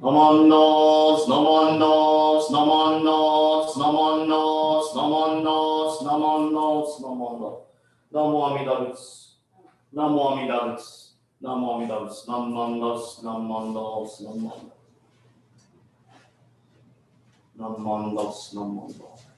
Namandos, namandos, namandos, namandos, namandos, namandos, namandos. Namo Amida Butsu. Namo Amida Butsu. Namo Amida Butsu. Namandos, namandos, namandos. Namandos, namandos.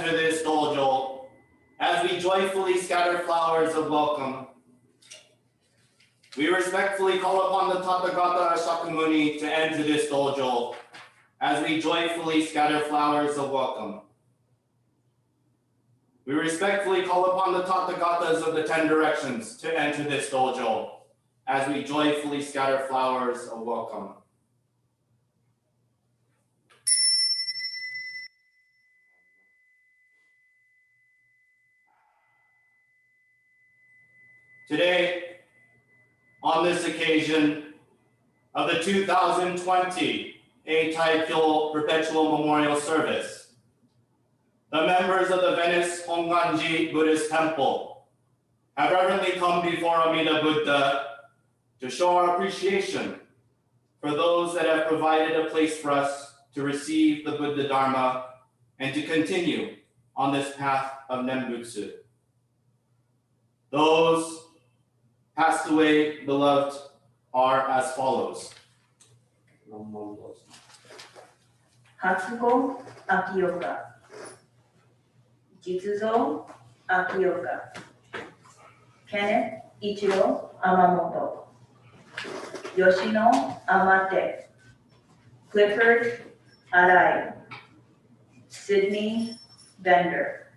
enter this dojo as we joyfully scatter flowers of welcome. We respectfully call upon the Tathagata Shakyamuni to enter this dojo as we joyfully scatter flowers of welcome. We respectfully call upon the Tathagatas of the 10 directions to enter this dojo as we joyfully scatter flowers of welcome. Today, on this occasion of the 2020 Eitaikyo Perpetual Memorial Service, the members of the Venice Honganji Buddhist Temple have reverently come before Amida Buddha to show our appreciation for those that have provided a place for us to receive the Buddha Dharma and to continue on this path of Nembutsu. Those passed away, beloved, are as follows. Hatsuko Akioka, Jitsuzo Akioka, Kenneth Ichiro Amamoto, Yoshino Amate, Clifford Arai, Sydney Bender,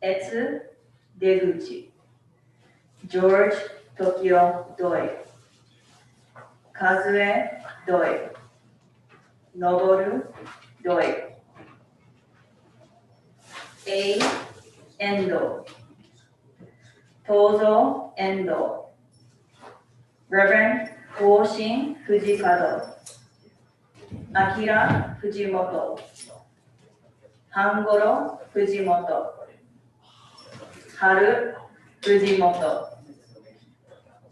Etsu Deguchi, George Tokyo Doi, Kazue Doi, Noboru Doi, A. Endo, Tozo Endo, Reverend Oshin Fujikado, Akira Fujimoto, Hangoro Fujimoto, Haru Fujimoto,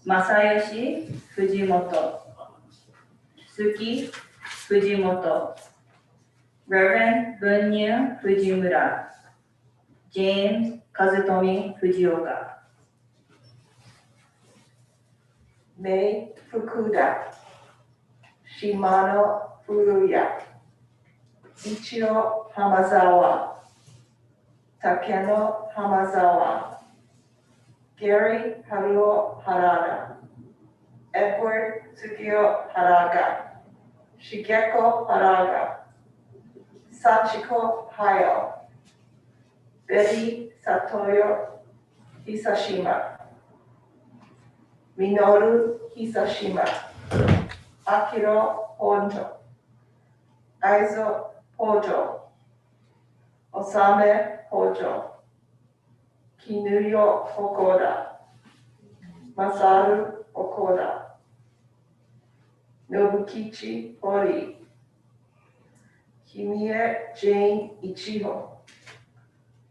Masayoshi Fujimoto, Suki Fujimoto, Reverend Bunyu Fujimura, James Kazutomi Fujioka, Mei Fukuda, Shimano Furuya, Ichiro Hamazawa, Takeno Hamazawa, Gary Haruo Harada, Edward Tsukio Haraga, Shigeko Haraga, Sachiko Hayo, Betty Satoyo Hisashima, Minoru Hisashima, Akiro Hondo, Aizo Hojo, Osame Hojo, Kinuyo Okoda, Masaru Okoda, Nobukichi Hori, Himie Jane Ichiho,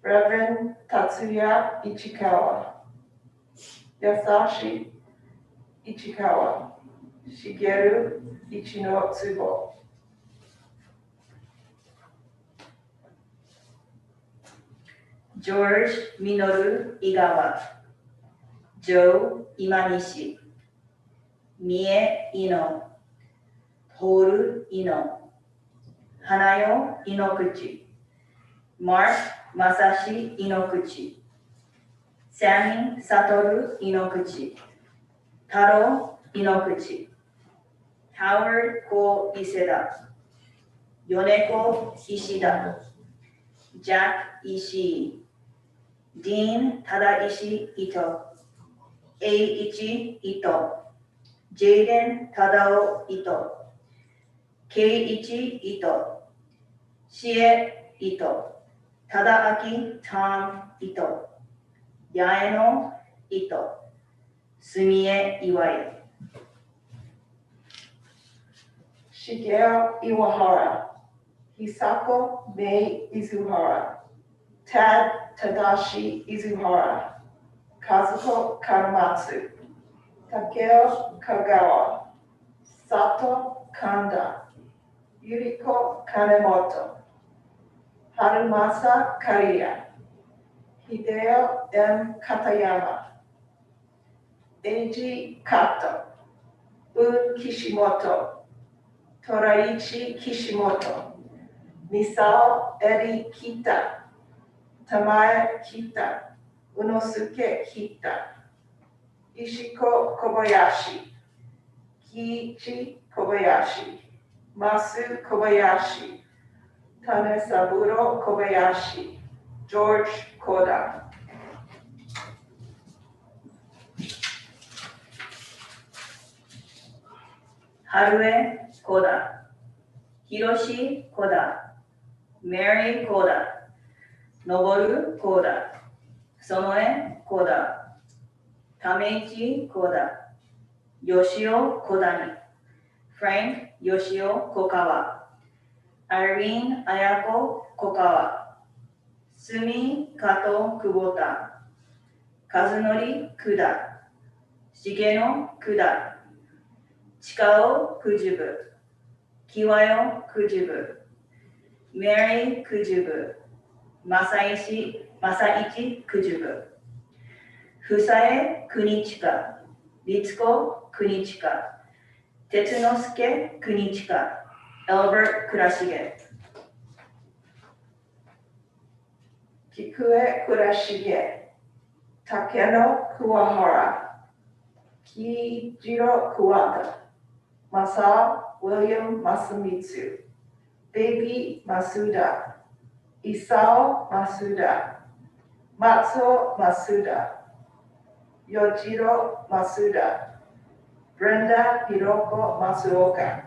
Reverend Tatsuya Ichikawa, Yasashi Ichikawa, Shigeru Ichino Tsubo. George Minoru Igawa, Joe Imanishi, Mie Ino, Toru Ino, Hanayo Inokuchi, Mark Masashi Inokuchi, Sammy Satoru Inokuchi, Taro Inokuchi, Howard Ko Iseda, Yoneko Ishida, Jack Ishii, Dean Tadaishi Ito, Eiichi Ito, Jaden Tadao Ito, Keiichi Ito, Shie Ito, Tadaaki Tom Ito, Yaeno Ito, Sumie Iwai, Shigeo Iwahara, Hisako Mei Izuhara, Tad Tadashi Izuhara, Kazuko Karamatsu, Takeo Kagawa, Sato Kanda, Yuriko Kanemoto, Harumasa Kariya, Hideo M. Katayama, Eiji Kato, Un Kishimoto, Toraichi Kishimoto, Misao Eri Kita, Tamae Kita, Unosuke Kita, Ishiko Kobayashi, Kiichi Kobayashi, Masu Kobayashi, Tanesaburo Kobayashi, George Koda. Harue Koda, Hiroshi Koda, Mary Koda, Noboru Koda, Sonoe Koda, Tameichi Koda, Yoshio Kodani, Frank Yoshio Kokawa, Irene Ayako Kokawa, Sumi Kato Kubota, Kazunori Kuda, Shigeno Kuda, Chikao Kujubu, Kiwayo Kujubu, Mary Kujubu, Masaichi Kujubu, Fusae Kunichika, Ritsuko Kunichika, Tetsunosuke Kunichika, Albert Kurashige. Kikue Kurashige, Takeno Kuwahara, Kijiro Kuwata, Masao William Masamitsu, Baby Masuda, Isao Masuda, Matsuo Masuda, Yojiro Masuda, Brenda Hiroko Masuoka,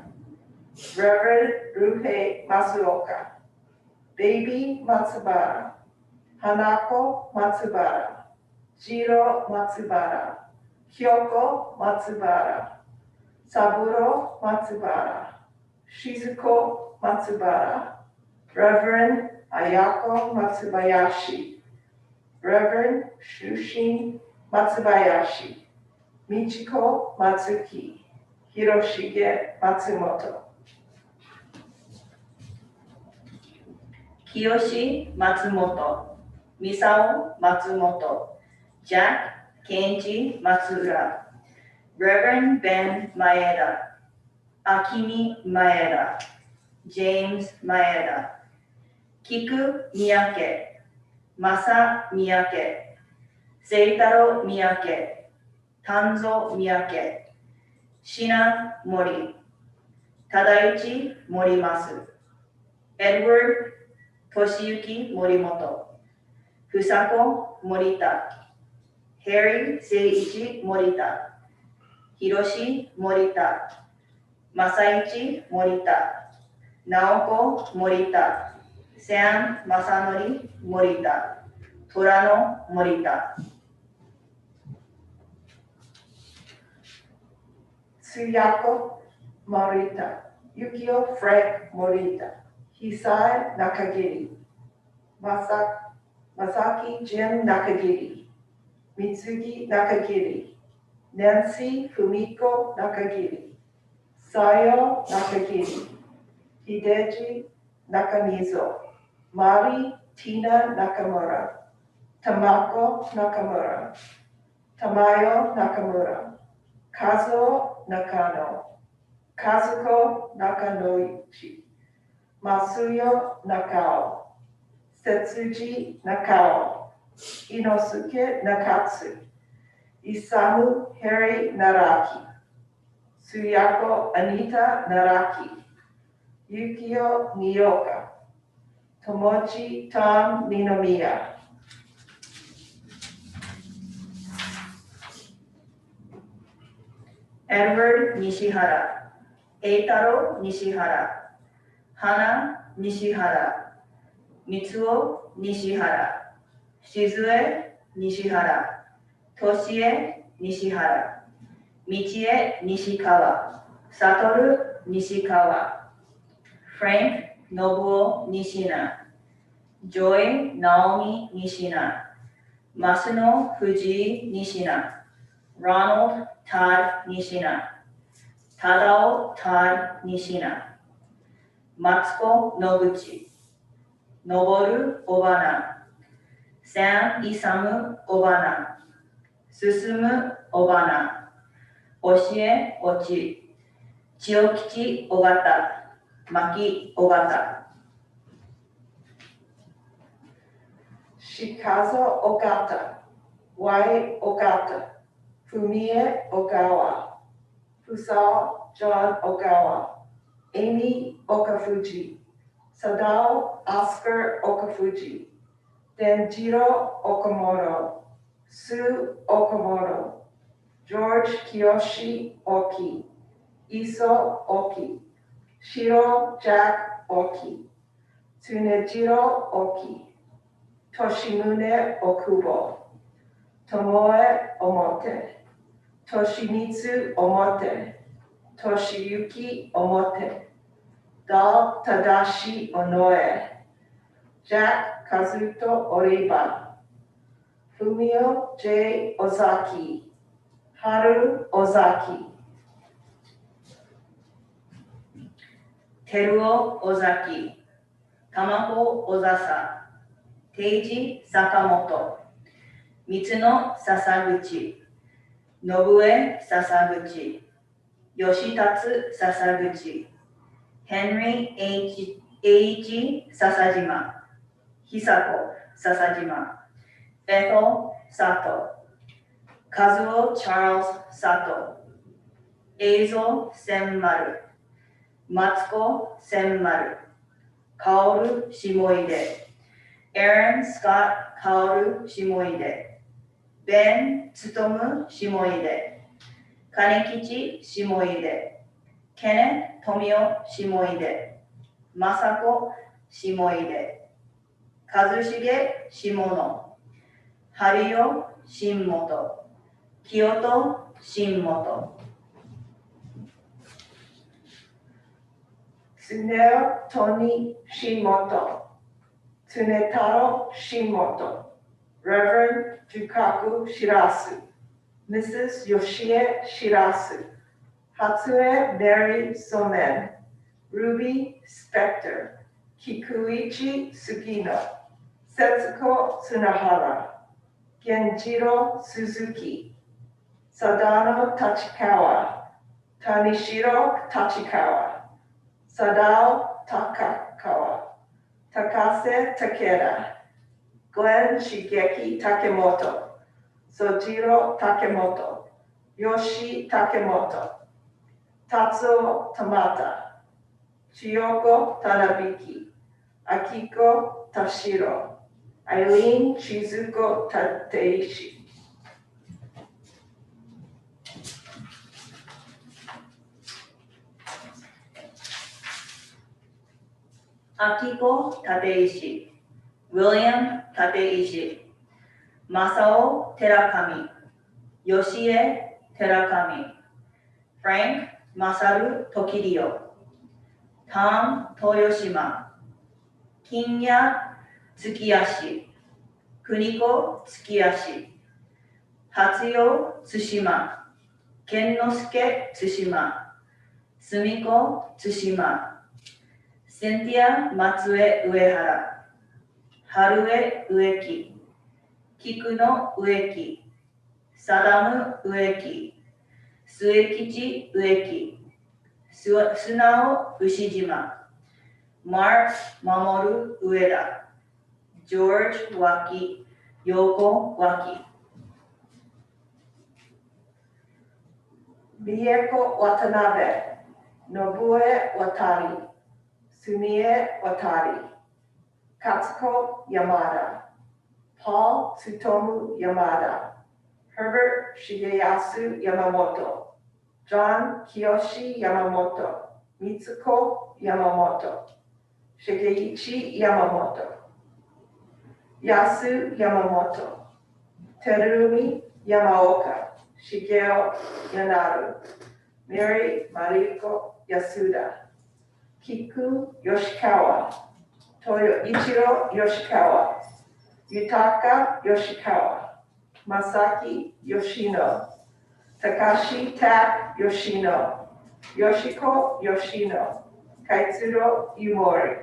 Reverend Ruhei Masuoka, Baby Matsubara, Hanako Matsubara, Jiro Matsubara, Kyoko Matsubara, Saburo Matsubara, Shizuko Matsubara, Reverend Ayako Matsubayashi, Reverend Shushin Matsubayashi, Michiko Matsuki, Hiroshige Matsumoto. Kiyoshi Matsumoto, Misao Matsumoto, Jack Kenji Matsuura, Reverend Ben Maeda, Akimi Maeda, James Maeda, Kiku Miyake, Masa Miyake, Seitaro Miyake, Tanzo Miyake, Shina Mori, Tadaichi Morimasu, Edward Toshiyuki Morimoto, Fusako Morita, Harry Seiichi Morita, Hiroshi Morita, Masaichi Morita, Naoko Morita, Sam Masanori Morita, Torano Morita. Tsuyako Morita, Yukio Frank Morita, Hisai Nakagiri, Masaki Jim Nakagiri, Mitsugi Nakagiri, Nancy Fumiko Nakagiri, Sayo Nakagiri, Hideji Nakamizo, Mari Tina Nakamura, Tamako Nakamura, Tamayo Nakamura, Kazuo Nakano, Kazuko Nakanoichi, Masuyo Nakao, Setsuji Nakao, Inosuke Nakatsu, Isamu Harry Naraki, Tsuyako Anita Naraki, Yukio Nioka, Tomochi Tom Ninomiya. Edward Nishihara, Eitaro Nishihara, Hana Nishihara, Mitsuo Nishihara, Shizue Nishihara, Toshie Nishihara, Michie Nishikawa, Satoru Nishikawa, Frank Nobuo Nishina, Joy Naomi Nishina, Masuno Fujii Nishina, Ronald Todd Nishina, Tadao Todd Nishina, Matsuko Noguchi, Noboru Obana, Sam Isamu Obana, Susumu Obana, Oshie Ochi, Chiokichi Ogata, Maki Ogata. Shikazo Ogata, Wai Ogata, Fumie Ogawa, Fusao John Ogawa, Amy Okafuji, Sadao Oscar Okafuji, Denjiro Okamoto, Sue Okamoto, George Kiyoshi Oki, Iso Oki, Shiro Jack Oki, Tsunejiro Oki, Toshimune Okubo, Tomoe Omote, Toshimitsu Omote, Toshiyuki Omote, Dal Tadashi Onoe, Jack Kazuto Oriba, Fumio J. Ozaki, Haru Ozaki, Teruo Ozaki, Tamako Ozasa, Teiji Sakamoto, Mitsuno Sasaguchi, Nobue Sasaguchi, Yoshitatsu Sasaguchi, Henry Eiji Sasajima, Hisako Sasajima, Ethel Sato, Kazuo Charles Sato, Eizo Senmaru, Matsuko Senmaru, Kaoru Shimoide, Aaron Scott Kaoru Shimoide, Ben Tsutomu Shimoide, Kanekichi Shimoide, Kenneth Tomio Shimoide, Masako Shimoide, Kazushige Shimono, Haruyo Shinmoto, Kyoto Shinmoto. Tsuneo Toni Shimoto, Tsunetaro Shimoto, Reverend Jukaku Shirasu, Mrs. Yoshie Shirasu, Hatsue Mary Somen, Ruby Spector, Kikuichi Sugino, Setsuko Tsunahara, Genjiro Suzuki, Sadano Tachikawa, Tanishiro Tachikawa, Sadao Takakawa, Takase Takeda, Glenn Shigeki Takemoto, Sojiro Takemoto, Yoshi Takemoto, Tatsuo Tamata, Chiyoko Tanabiki, Akiko Tashiro, Eileen Shizuko Tateishi. Akiko Tateishi, William Tateishi, Masao Terakami, Yoshie Terakami, Frank Masaru Tokirio, Tom Toyoshima, Kinya Tsukiyashi, Kuniko Tsukiyashi, Hatsuyo Tsushima, Kennosuke Tsushima, Sumiko Tsushima, Cynthia Matsue Uehara, Harue Ueki, Kikuno Ueki, Sadamu Ueki, Suekichi Ueki, Sunao Ushijima, Mark Mamoru Ueda, George Waki, Yoko Waki. Mieko Watanabe, Nobue Watari, Sumie Watari, Katsuko Yamada, Paul Tsutomu Yamada, Herbert Shigeyasu Yamamoto, John Kiyoshi Yamamoto, Mitsuko Yamamoto, Shigeichi Yamamoto, Yasu Yamamoto, Terumi Yamaoka, Shigeo Yanaru, Mary Mariko Yasuda, Kiku Yoshikawa, Toyoichiro Yoshikawa, Yutaka Yoshikawa, Masaki Yoshino, Takashi Tak Yoshino, Yoshiko Yoshino, Kaitsuro Yumori.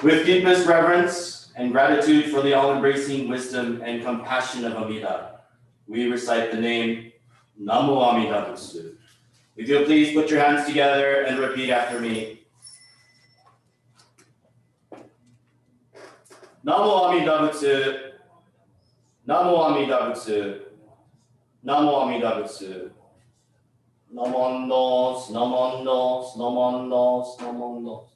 With deepest reverence and gratitude for the all-embracing wisdom and compassion of Amida, we recite the name Namo Amida Butsu. If you'll please put your hands together and repeat after me. Namo Amida Butsu. Namo Amida Butsu. Namo Amida Butsu. Namondos, namondos, namondos, namondos.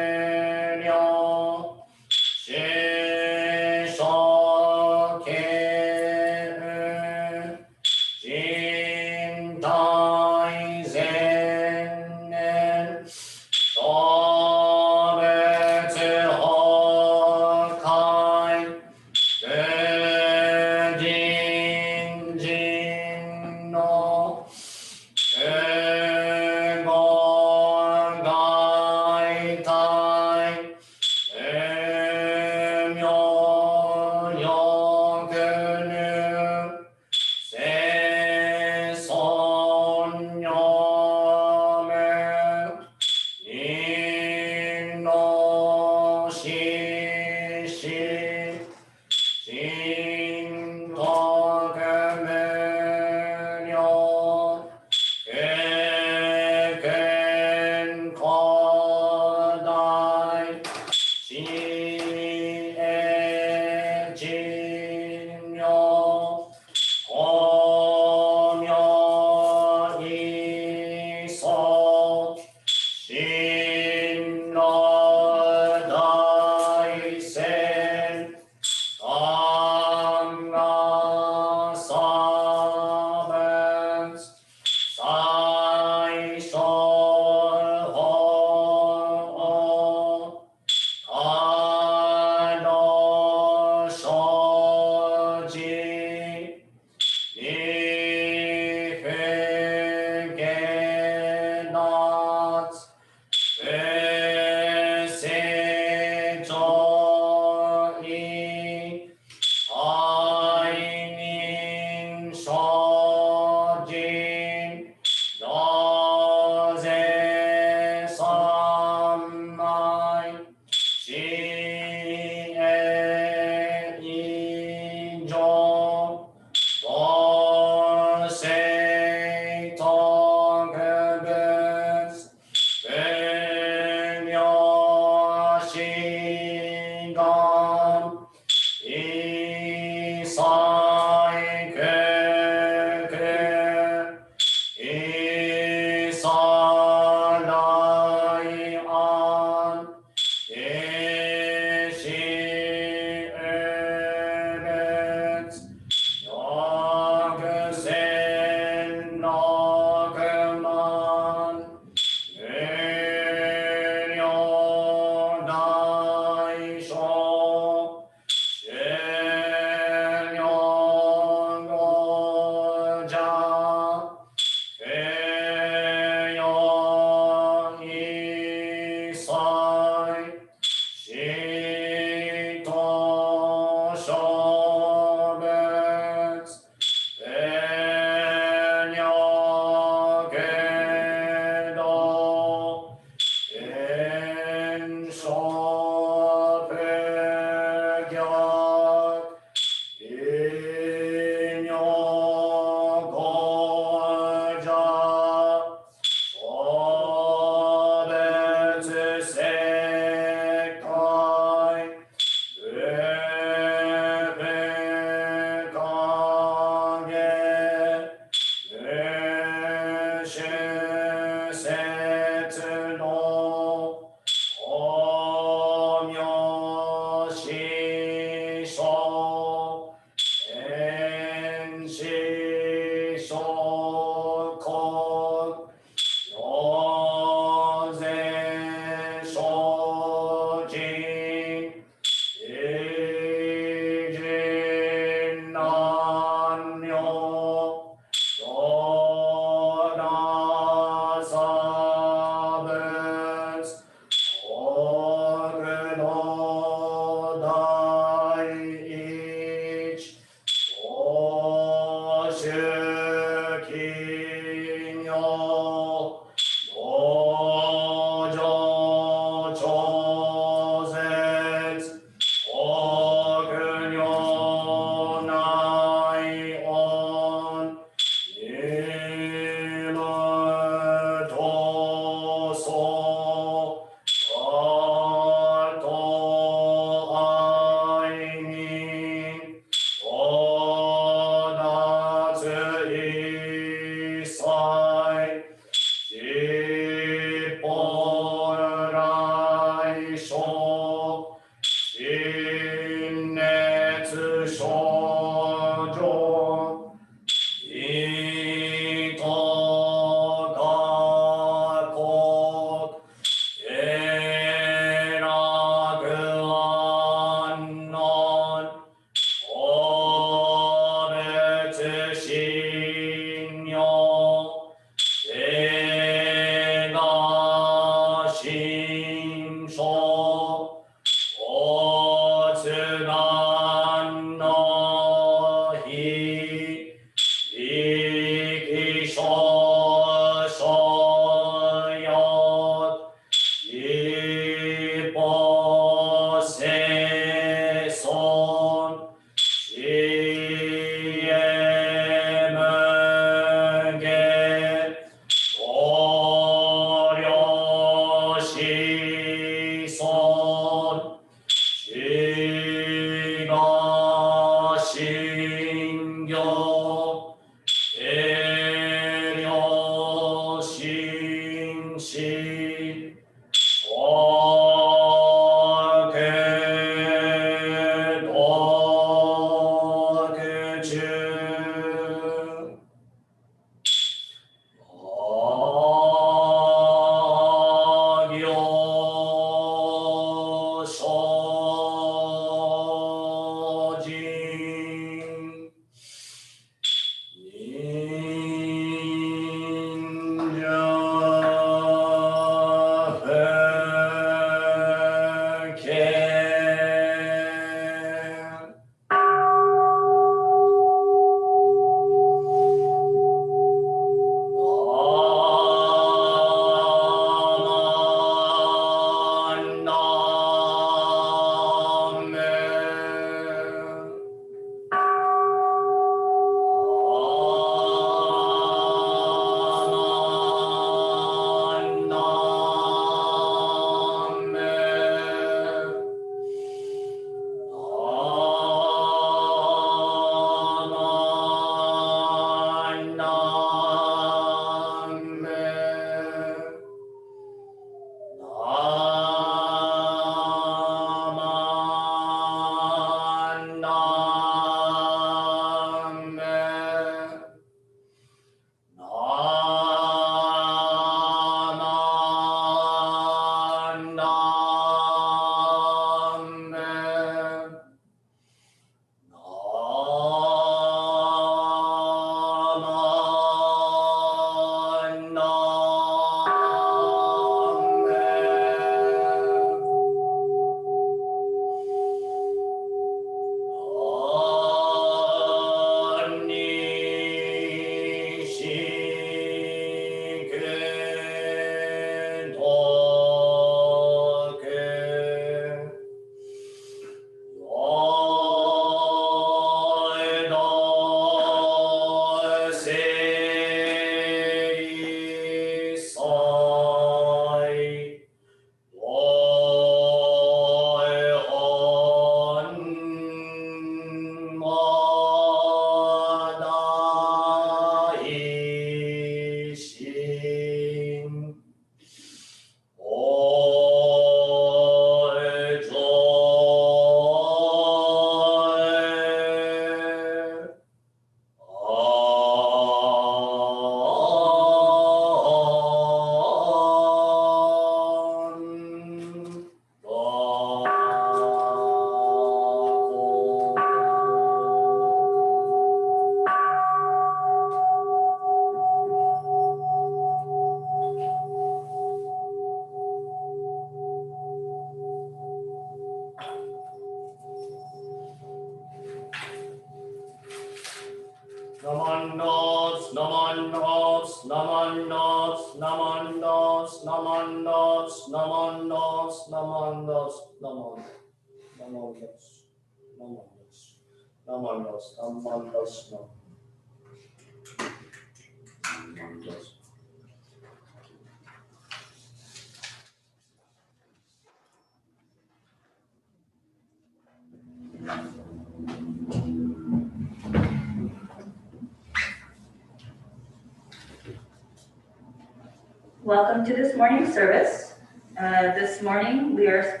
Welcome to this morning's service. This morning, the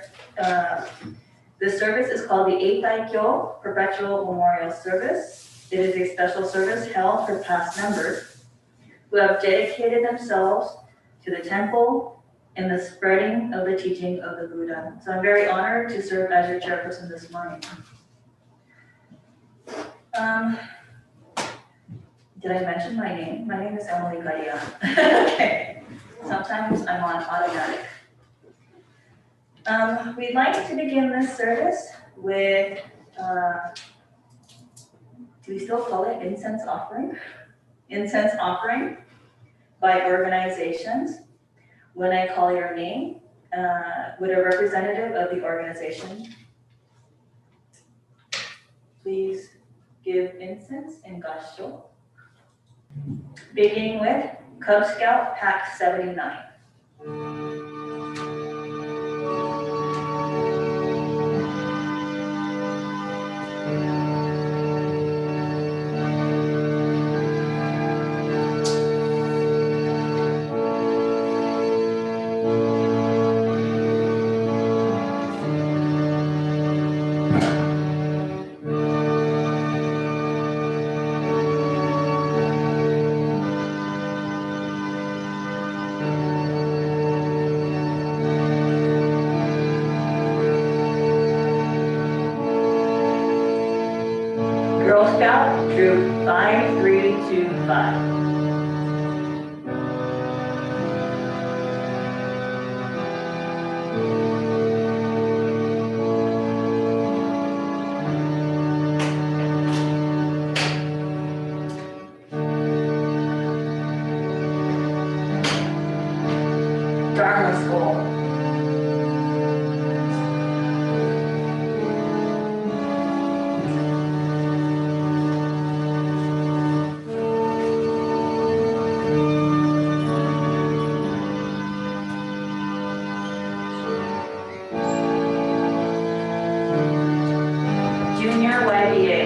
service is called the Eitaikyo Perpetual Memorial Service. It is a special service held for past members who have dedicated themselves to the temple and the spreading of the teaching of the Buddha. So I'm very honored to serve as your chairperson this morning. Did I mention my name? My name is Emily Gadia. Okay. Sometimes I'm on automatic. We'd like to begin this service with, do we still call it incense offering? Incense offering by organizations. When I call your name, would a representative of the organization please give incense and Kansho? Beginning with Cub Scout Pack 79. Girl Scout Troop 5325. Dharma School. Junior YBA.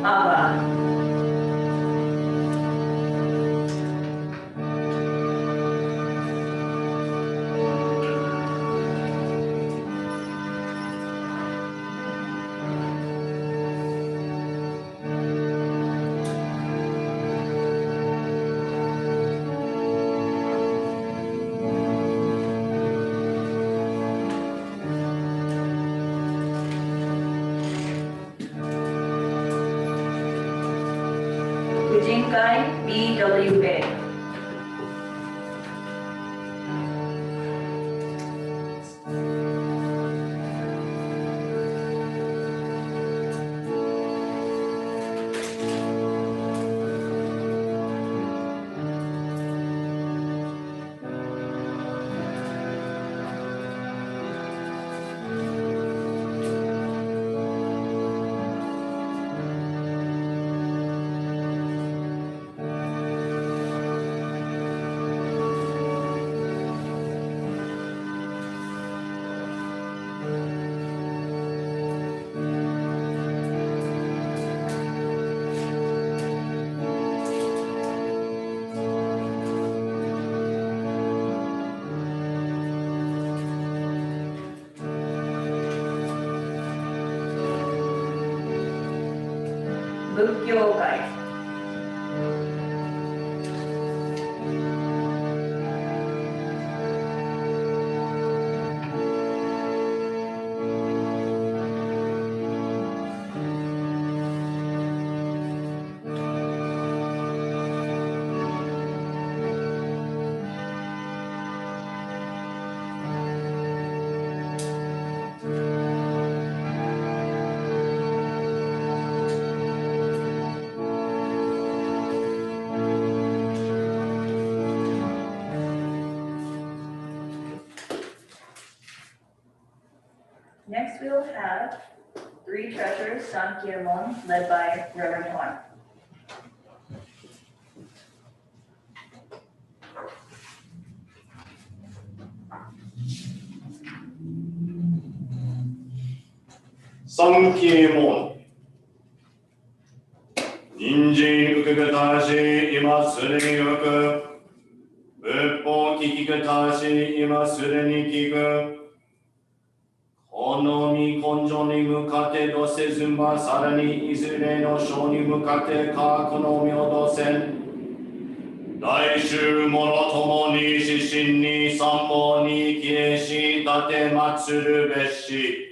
ABBA. Ujinkai BWA. Bukyokai. have three treasures, Sankyemon, led by Reverend Juan. Sankyemon. 人参受くたし、今すでに受く。仏法聞きくたし、今すでに聞く。この身根性に向かってどせずま、さらにいずれの章に向かってかこの身をどせん。大衆者ともに指針に三本に消し立て祀るべし。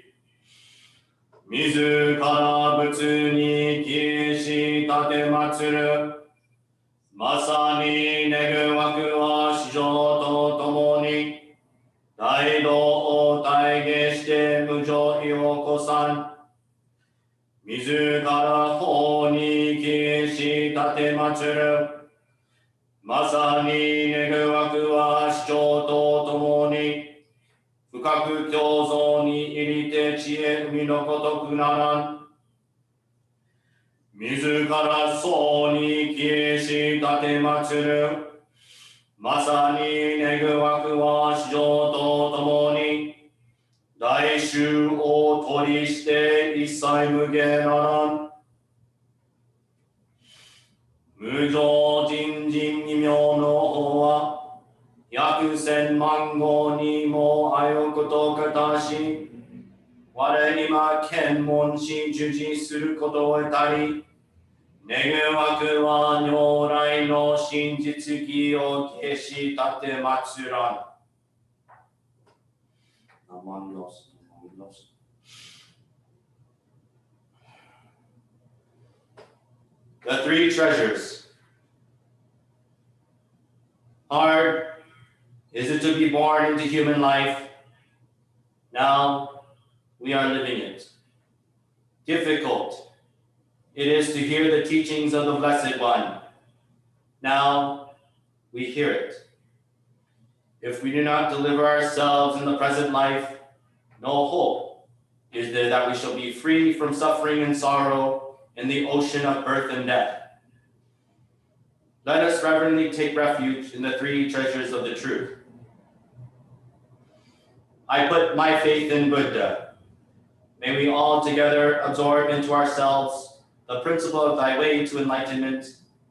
自ら仏に消し立て祀る。まさに願わくは史上とともに大道を体現して無常意を起こさん。自ら法に消し立て祀る。まさに願わくは史上とともに深く教蔵に入りて知恵海のごとくならん。自ら僧に消し立て祀る。まさに願わくは史上とともに大衆を取りして一切無限ならん。無常人人異名の法は百千万号にもあよことかたし、我今検問し受持することを得たり、願わくは如来の真実義を消し立て祀らん。The three treasures. Hard is it to be born into human life? Now we are living it. Difficult it is to hear the teachings of the Blessed One. Now we hear it. If we do not deliver ourselves in the present life, no hope is there that we shall be free from suffering and sorrow in the ocean of birth and death. Let us reverently take refuge in the three treasures of the truth. I put my faith in Buddha. May we all together absorb into ourselves the principle of thy way to enlightenment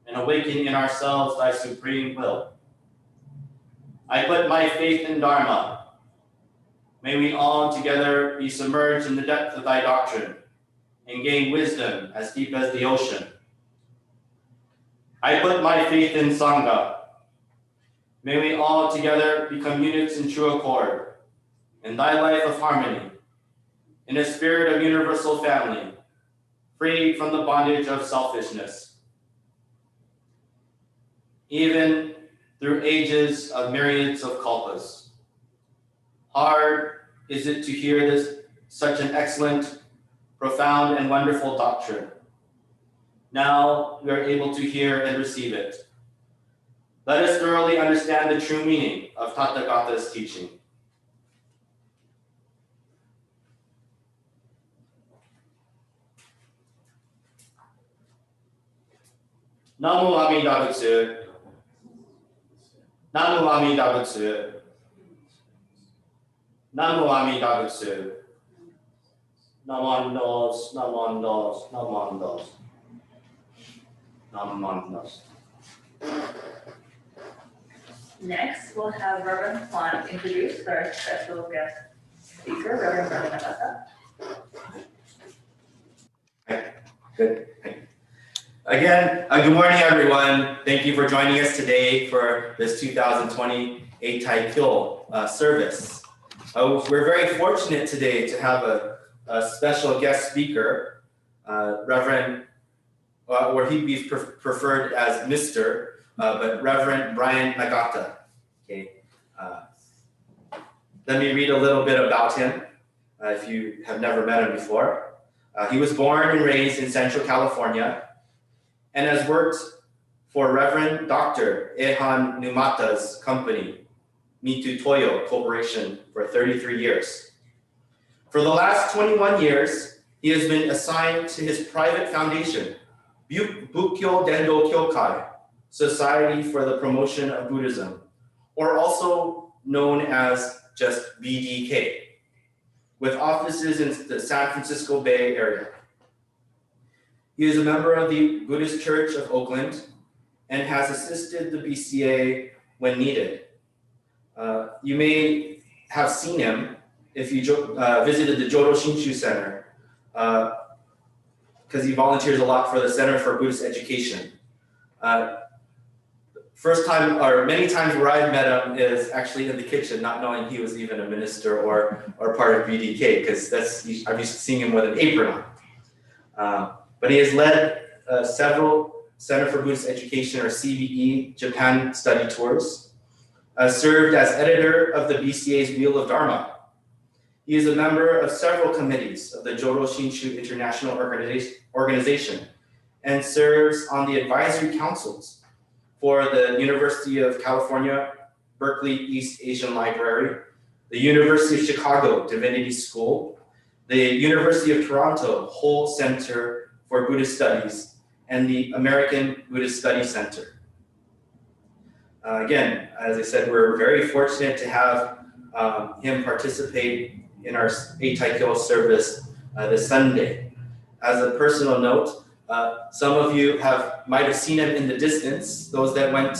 and awaken in ourselves thy supreme will. I put my faith in Dharma. May we all together be submerged in the depth of thy doctrine and gain wisdom as deep as the ocean. I put my faith in Sangha. May we all together become units in true accord, in thy life of harmony, in a spirit of universal family, freed from the bondage of selfishness. Even through ages of myriads of kalpas. Hard is it to hear this, such an excellent, profound, and wonderful doctrine. Now we are able to hear and receive it. Let us thoroughly understand the true meaning of Tathagata's teaching. Namo Amida Butsu. Namo Amida Butsu. Namo Amida Butsu. Namandos, namandos, namandos. Namandos. Next, we'll have Reverend Juan introduce our special guest speaker, Reverend Nagata. Good. Again, good morning, everyone. Thank you for joining us today for this 2020 Eitaikyo service. We're very fortunate today to have a special guest speaker, Reverend, or he'd be preferred as Mr., but Reverend Brian Nagata. Okay. Let me read a little bit about him, if you have never met him before. He was born and raised in Central California and has worked for Reverend Dr. Ehan Numata's company, Mitu Toyo Corporation, for 33 years. For the last 21 years, he has been assigned to his private foundation, Bukkyo Dendo Kyokai, Society for the Promotion of Buddhism, or also known as just BDK, with offices in the San Francisco Bay Area. He is a member of the Buddhist Church of Oakland and has assisted the BCA when needed. You may have seen him if you visited the Jodo Shinshu Center, because he volunteers a lot for the Center for Buddhist Education. First time, or many times where I've met him is actually in the kitchen, not knowing he was even a minister or part of BDK, because I'm used to seeing him with an apron on. But he has led several Center for Buddhist Education, or CBE, Japan study tours, served as editor of the BCA's Wheel of Dharma. He is a member of several committees of the Jodo Shinshu International Organization and serves on the advisory councils for the University of California, Berkeley East Asian Library, the University of Chicago Divinity School, the University of Toronto Whole Center for Buddhist Studies, and the American Buddhist Studies Center. Again, as I said, we're very fortunate to have him participate in our Eitaikyo service this Sunday. As a personal note, some of you might have seen him in the distance, those that went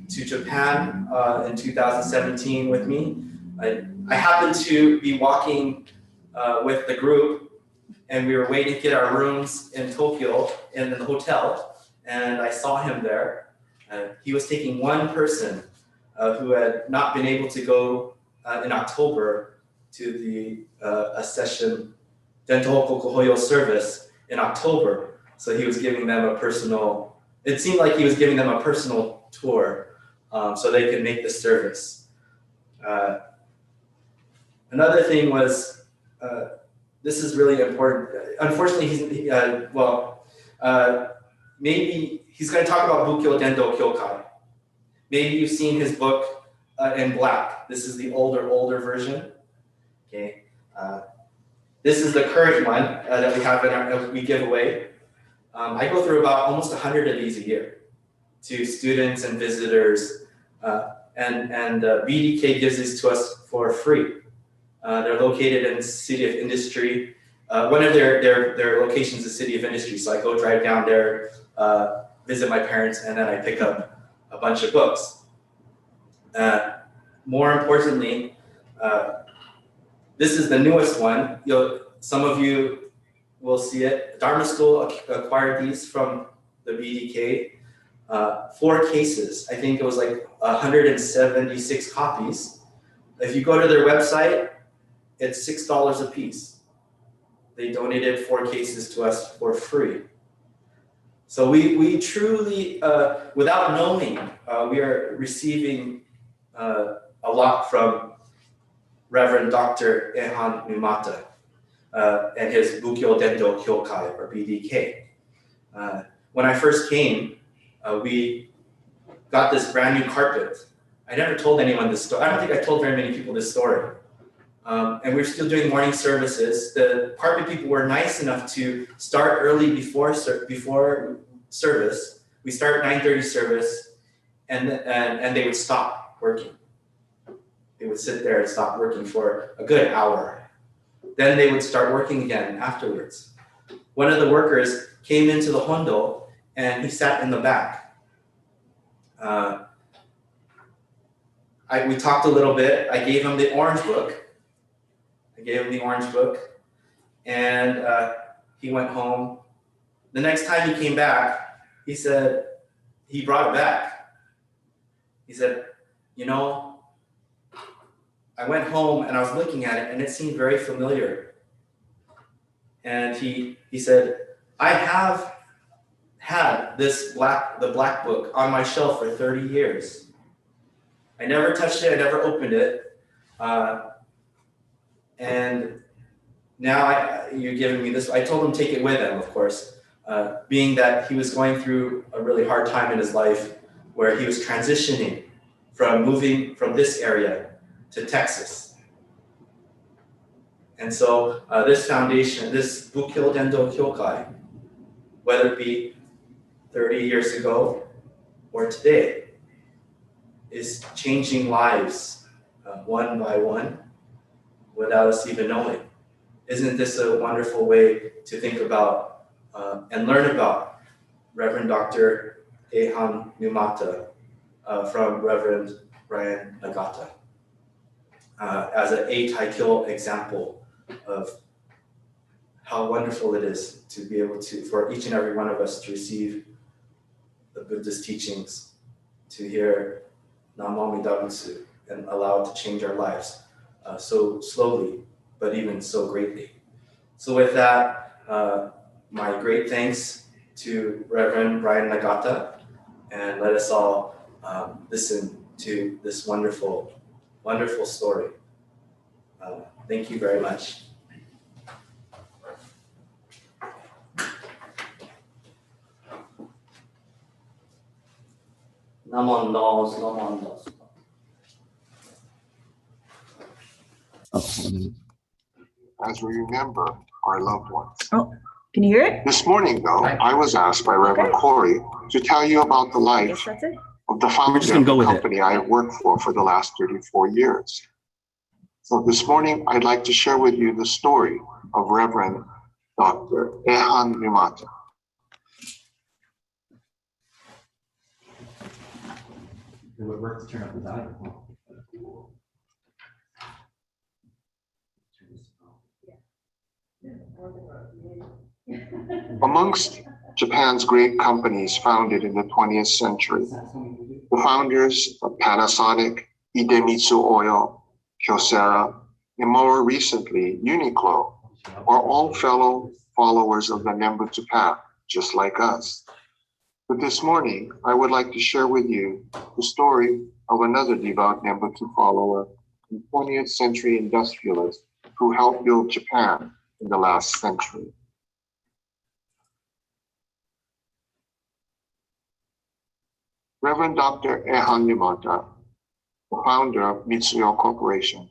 to Japan in 2017 with me. I happened to be walking with the group, and we were waiting to get our rooms in Tokyo in the hotel, and I saw him there. He was taking one person who had not been able to go in October to the session Dento Hokohoyo service in October. So he was giving them it seemed like he was giving them a personal tour so they could make the service. Another thing was, this is really important. Unfortunately, maybe he's going to talk about Bukkyo Dendo Kyokai. Maybe you've seen his book in black. This is the older version. Okay. This is the current one that we have we give away. I go through about almost 100 of these a year to students and visitors, and BDK gives these to us for free. They're located in the City of Industry. One of their locations is the City of Industry, so I go drive down there, visit my parents, and then I pick up a bunch of books. More importantly, this is the newest one. Some of you will see it. Dharma School acquired these from the BDK. 4 cases. I think it was like 176 copies. If you go to their website, it's $6 a piece. They donated 4 cases to us for free. So we truly, without knowing, we are receiving a lot from Reverend Dr. Ehan Mimata and his Bukkyo Dendo Kyokai, or BDK. When I first came, we got this brand new carpet. I never told anyone this story. I don't think I told very many people this story. And we're still doing morning services. The carpet people were nice enough to start early before service. We start 9:30 service, and they would stop working. They would sit there and stop working for a good hour. Then they would start working again afterwards. One of the workers came into the hondo and he sat in the back. We talked a little bit. I gave him the orange book. And he went home. The next time he came back, he said, he brought it back. He said, I went home and I was looking at it and it seemed very familiar. And he said, I have had the black book on my shelf for 30 years. I never touched it, I never opened it. And now you're giving me this. I told him to take it with him, of course, being that he was going through a really hard time in his life where he was transitioning from moving from this area to Texas. And so this foundation, this Bukkyo Dendo Kyokai, whether it be 30 years ago or today, is changing lives one by one without us even knowing. Isn't this a wonderful way to think about and learn about Reverend Dr. Eihan Numata from Reverend Brian Nagata as an Eitaikyo example of how wonderful it is to be able to, for each and every one of us to receive the Buddha's teachings, to hear Namo Amida Butsu and allow it to change our lives so slowly, but even so greatly. So with that, my great thanks to Reverend Brian Nagata, and let us all listen to this wonderful, wonderful story. Thank you very much. Namon nos, namon nos. As we remember our loved ones. Oh, can you hear it? This morning, though, I was asked by Reverend Corey to tell you about the I guess life that's it. of the founder just gonna of go the with it. company I have worked for the last 34 years. So this morning, I'd like to share with you the story of Reverend Dr. Eihan Numata. It would work to turn up the dial. Amongst Japan's great companies founded in the 20th century, the founders of Panasonic, Idemitsu Oil, Kyocera, and more recently, Uniqlo, are all fellow followers of the Nembutsu path, just like us. But this morning, I would like to share with you the story of another devout Nembutsu follower and 20th century industrialist who helped build Japan in the last century. Reverend Dr. Eihan Numata, the founder of Mitsuyo Corporation,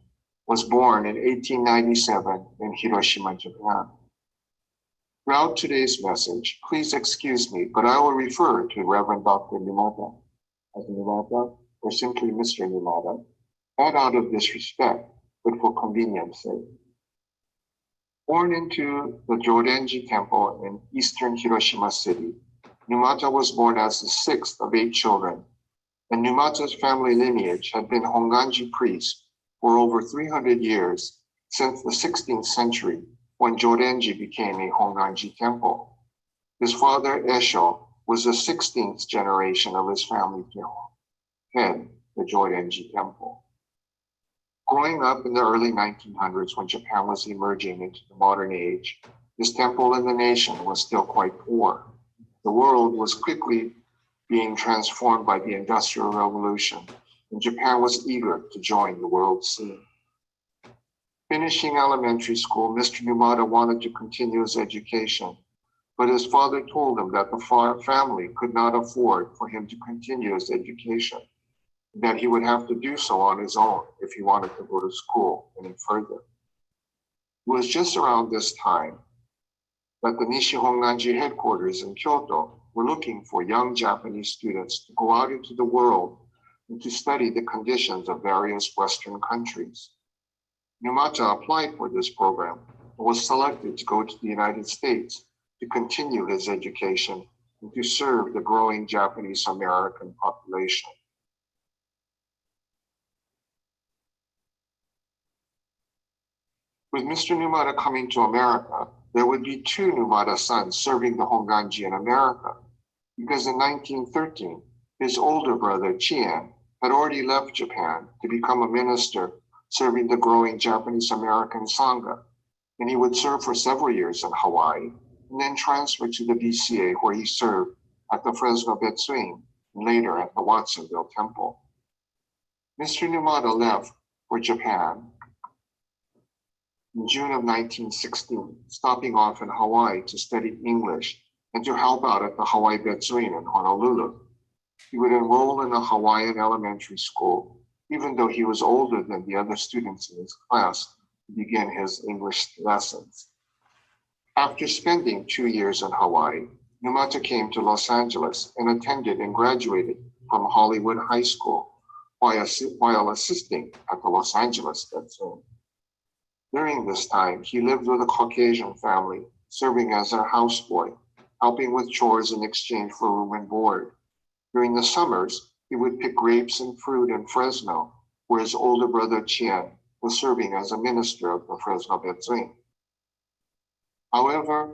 was born in 1897 in Hiroshima, Japan. Throughout today's message, please excuse me, but I will refer to Reverend Dr. Numata as Numata or simply Mr. Numata, not out of disrespect, but for convenience sake. Born into the Jorenji Temple in eastern Hiroshima City, Numata was born as the sixth of 8 children, and Numata's family lineage had been Honganji priests for over 300 years since the 16th century, when Jorenji became a Honganji temple. His father, Esho, was the 16th generation of his family to head the Jorenji temple. Growing up in the early 1900s when Japan was emerging into the modern age, this temple in the nation was still quite poor. The world was quickly being transformed by the Industrial Revolution, and Japan was eager to join the world scene. Finishing elementary school, Mr. Numata wanted to continue his education, but his father told him that the family could not afford for him to continue his education, that he would have to do so on his own if he wanted to go to school any further. It was just around this time that the Nishi Honganji headquarters in Kyoto were looking for young Japanese students to go out into the world and to study the conditions of various Western countries. Numata applied for this program and was selected to go to the United States to continue his education and to serve the growing Japanese American population. With Mr. Numata coming to America, there would be 2 Numata sons serving the Honganji in America, because in 1913, his older brother, Chien, had already left Japan to become a minister serving the growing Japanese American Sangha, and he would serve for several years in Hawaii, and then transfer to the VCA, where he served at the Fresno Betsuin, and later at the Watsonville Temple. Mr. Numata left for Japan in June of 1916, stopping off in Hawaii to study English and to help out at the Hawaii Betsuin in Honolulu. He would enroll in a Hawaiian elementary school, even though he was older than the other students in his class to begin his English lessons. After spending 2 years in Hawaii, Numata came to Los Angeles and attended and graduated from Hollywood High School while assisting at the Los Angeles Vet Center. During this time, he lived with a Caucasian family, serving as their houseboy, helping with chores in exchange for room and board. During the summers, he would pick grapes and fruit in Fresno, where his older brother Chien was serving as a minister of the Fresno Vet Center. However,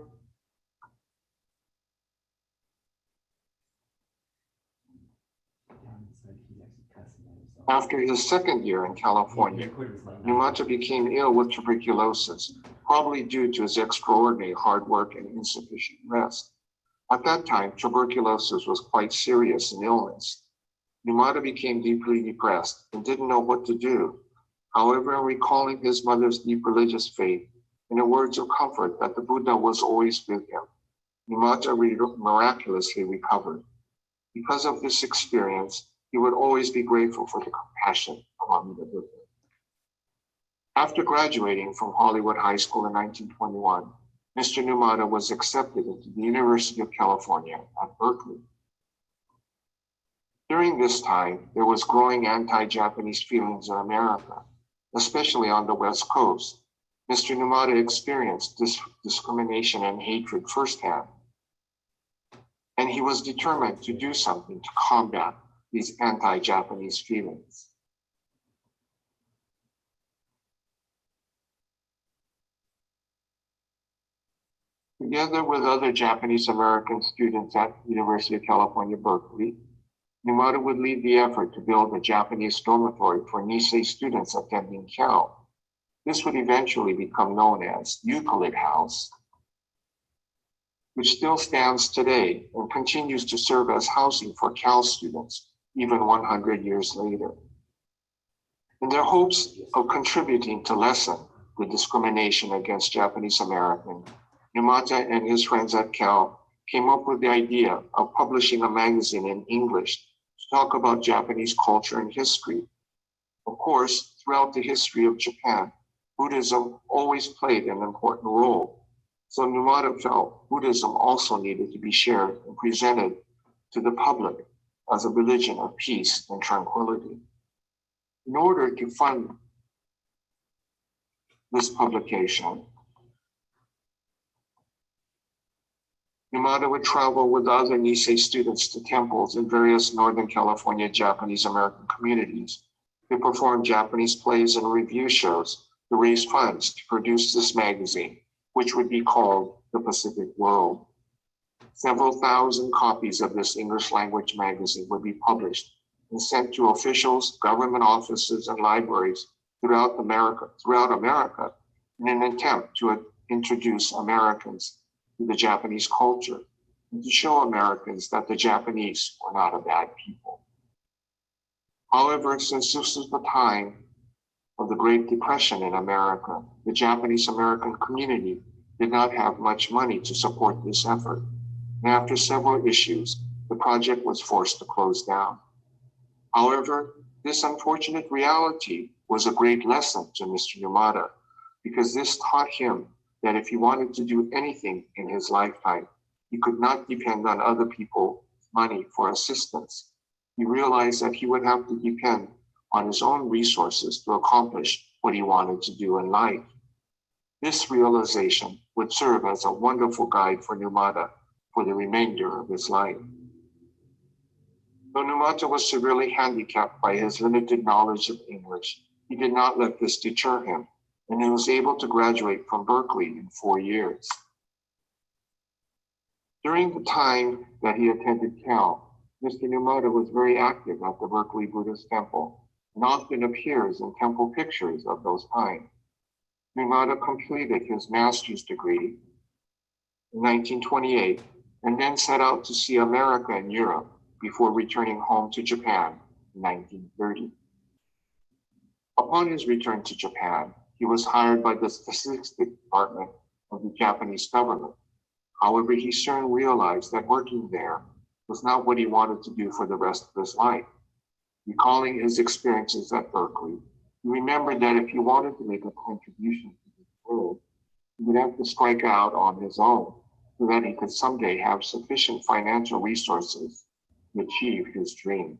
after his second year in California, Numata became ill with tuberculosis, probably due to his extraordinary hard work and insufficient rest. At that time, tuberculosis was quite serious an illness. Numata became deeply depressed and didn't know what to do. However, in recalling his mother's deep religious faith and the words of comfort that the Buddha was always with him, Numata miraculously recovered. Because of this experience, he would always be grateful for the compassion of the Buddha. After graduating from Hollywood High School in 1921, Mr. Numata was accepted into the University of California at Berkeley. During this time, there was growing anti-Japanese feelings in America, especially on the West Coast. Mr. Numata experienced discrimination and hatred firsthand, and he was determined to do something to combat these anti-Japanese feelings. Together with other Japanese American students at University of California, Berkeley, Numata would lead the effort to build a Japanese dormitory for Nisei students attending Cal. This would eventually become known as Euclid House, which still stands today and continues to serve as housing for Cal students, even 100 years later. In their hopes of contributing to lessen the discrimination against Japanese Americans, Numata and his friends at Cal came up with the idea of publishing a magazine in English to talk about Japanese culture and history. Of course, throughout the history of Japan, Buddhism always played an important role. So Numata felt Buddhism also needed to be shared and presented to the public as a religion of peace and tranquility. In order to fund this publication, Numata would travel with other Nisei students to temples in various Northern California Japanese American communities. They performed Japanese plays and review shows to raise funds to produce this magazine, which would be called The Pacific World. Several thousand copies of this English language magazine would be published and sent to officials, government offices, and libraries throughout America in an attempt to introduce Americans to the Japanese culture and to show Americans that the Japanese were not a bad people. However, since this was the time of the Great Depression in America, the Japanese American community did not have much money to support this effort. And after several issues, the project was forced to close down. However, this unfortunate reality was a great lesson to Mr. Numata, because this taught him that if he wanted to do anything in his lifetime, he could not depend on other people's money for assistance. He realized that he would have to depend on his own resources to accomplish what he wanted to do in life. This realization would serve as a wonderful guide for Numata for the remainder of his life. Though Numata was severely handicapped by his limited knowledge of English, he did not let this deter him, and he was able to graduate from Berkeley in 4 years. During the time that he attended Cal, Mr. Numata was very active at the Berkeley Buddhist Temple and often appears in temple pictures of those times. Numata completed his master's degree in 1928 and then set out to see America and Europe before returning home to Japan in 1930. Upon his return to Japan, he was hired by the Statistics Department of the Japanese government. However, he soon realized that working there was not what he wanted to do for the rest of his life. Recalling his experiences at Berkeley, He remembered that if he wanted to make a contribution to the world, he would have to strike out on his own so that he could someday have sufficient financial resources to achieve his dreams.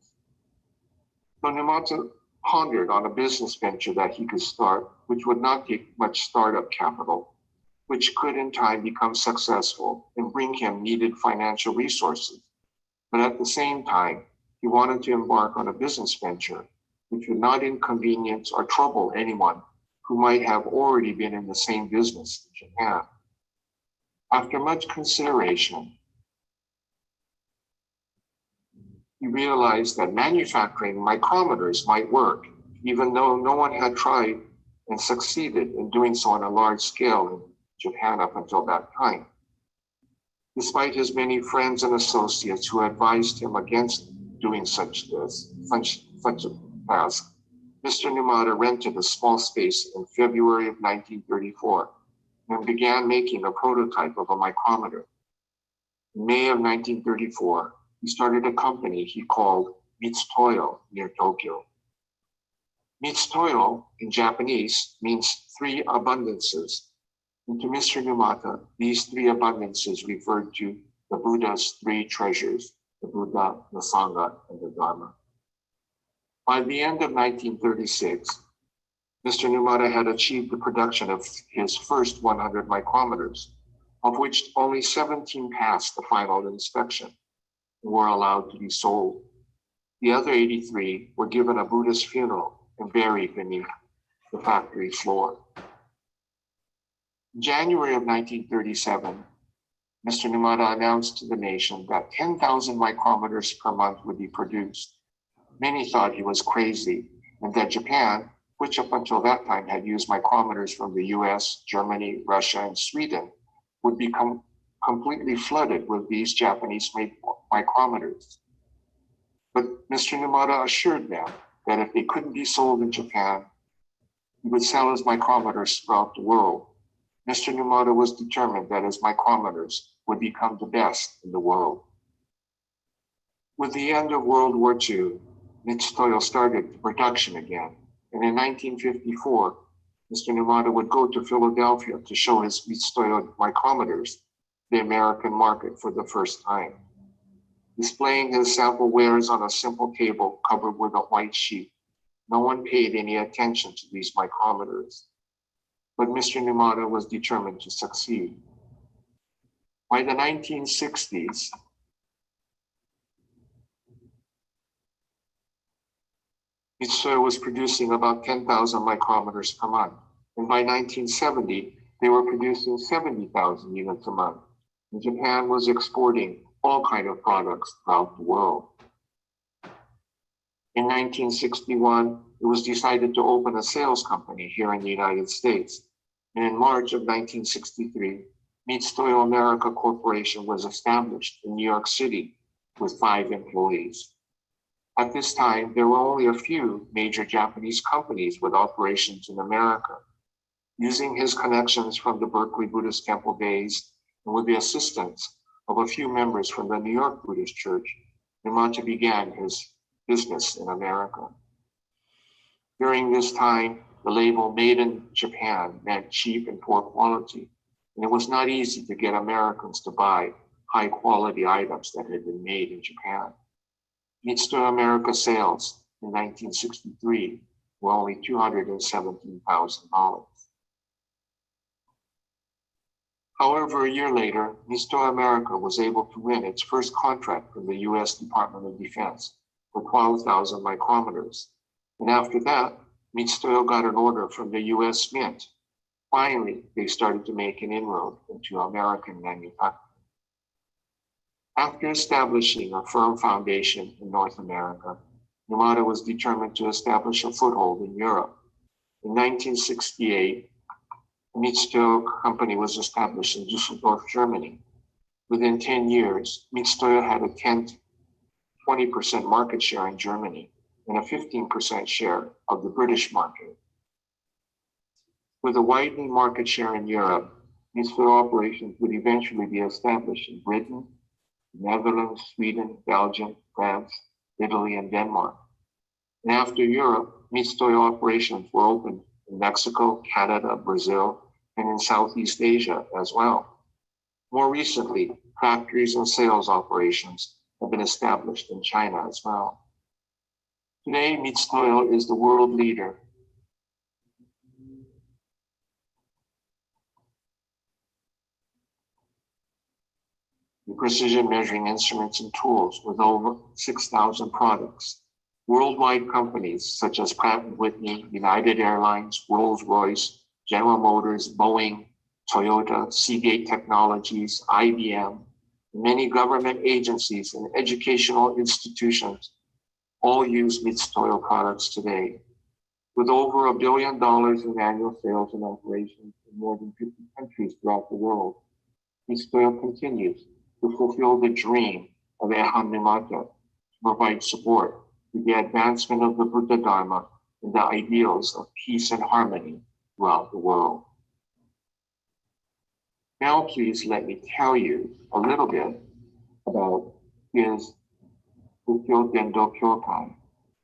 So Numata pondered on a business venture that he could start, which would not take much startup capital, which could in time become successful and bring him needed financial resources. But at the same time, he wanted to embark on a business venture which would not inconvenience or trouble anyone who might have already been in the same business in Japan. After much consideration, he realized that manufacturing micrometers might work, even though no one had tried and succeeded in doing so on a large scale in Japan up until that time. Despite his many friends and associates who advised him against doing such a task, Mr. Numata rented a small space in February of 1934 and began making a prototype of a micrometer. In May of 1934, he started a company he called Mitsutoyo near Tokyo. Mitsutoyo in Japanese means three abundances. And to Mr. Numata, these three abundances referred to the Buddha's three treasures, the Buddha, the Sangha, and the Dharma. By the end of 1936, Mr. Numata had achieved the production of his first 100 micrometers, of which only 17 passed the final inspection and were allowed to be sold. The other 83 were given a Buddhist funeral and buried beneath the factory floor. In January of 1937, Mr. Numata announced to the nation that 10,000 micrometers per month would be produced. Many thought he was crazy and that Japan, which up until that time had used micrometers from the US, Germany, Russia, and Sweden, would become completely flooded with these Japanese-made micrometers. But Mr. Numata assured them that if they couldn't be sold in Japan, he would sell his micrometers throughout the world. Mr. Numata was determined that his micrometers would become the best in the world. With the end of World War II, Mitsutoyo started production again, and in 1954, Mr. Numata would go to Philadelphia to show his Mitsutoyo micrometers to the American market for the first time. Displaying his sample wares on a simple table covered with a white sheet, no one paid any attention to these micrometers. But Mr. Numata was determined to succeed. By the 1960s, Mitsutoyo was producing about 10,000 micrometers per month. And by 1970, they were producing 70,000 units a month. And Japan was exporting all kinds of products throughout the world. In 1961, it was decided to open a sales company here in the United States. And in March of 1963, Mitsutoyo America Corporation was established in New York City with 5 employees. At this time, there were only a few major Japanese companies with operations in America. Using his connections from the Berkeley Buddhist Temple days and with the assistance of a few members from the New York Buddhist Church, Numata began his business in America. During this time, the label "Made in Japan" meant cheap and poor quality, and it was not easy to get Americans to buy high-quality items that had been made in Japan. Mitsutoyo America sales in 1963 were only $217,000. However, a year later, Mitsutoyo America was able to win its first contract from the US Department of Defense for 12,000 micrometers. And after that, Mitsutoyo got an order from the US Mint. Finally, they started to make an inroad into American manufacturing. After establishing a firm foundation in North America, Numata was determined to establish a foothold in Europe. In 1968, the Mitsutoyo company was established in Düsseldorf, Germany. Within 10 years, Mitsutoyo had a 20% market share in Germany and a 15% share of the British market. With a widening market share in Europe, Mitsutoyo operations would eventually be established in Britain, the Netherlands, Sweden, Belgium, France, Italy, and Denmark. And after Europe, Mitsutoyo operations were opened in Mexico, Canada, Brazil, and in Southeast Asia as well. More recently, factories and sales operations have been established in China as well. Today, Mitsutoyo is the world leader in precision measuring instruments and tools with over 6,000 products. Worldwide companies such as Pratt & Whitney, United Airlines, Rolls-Royce, General Motors, Boeing, Toyota, Seagate Technologies, IBM, many government agencies and educational institutions all use Mitsutoyo products today. With over $1 billion in annual sales and operations in more than 50 countries throughout the world, Mitsutoyo continues to fulfill the dream of Eihan Numata to provide support to the advancement of the Buddha Dharma and the ideals of peace and harmony throughout the world. Now, please let me tell you a little bit about his Bukyo Dendo Kyokai,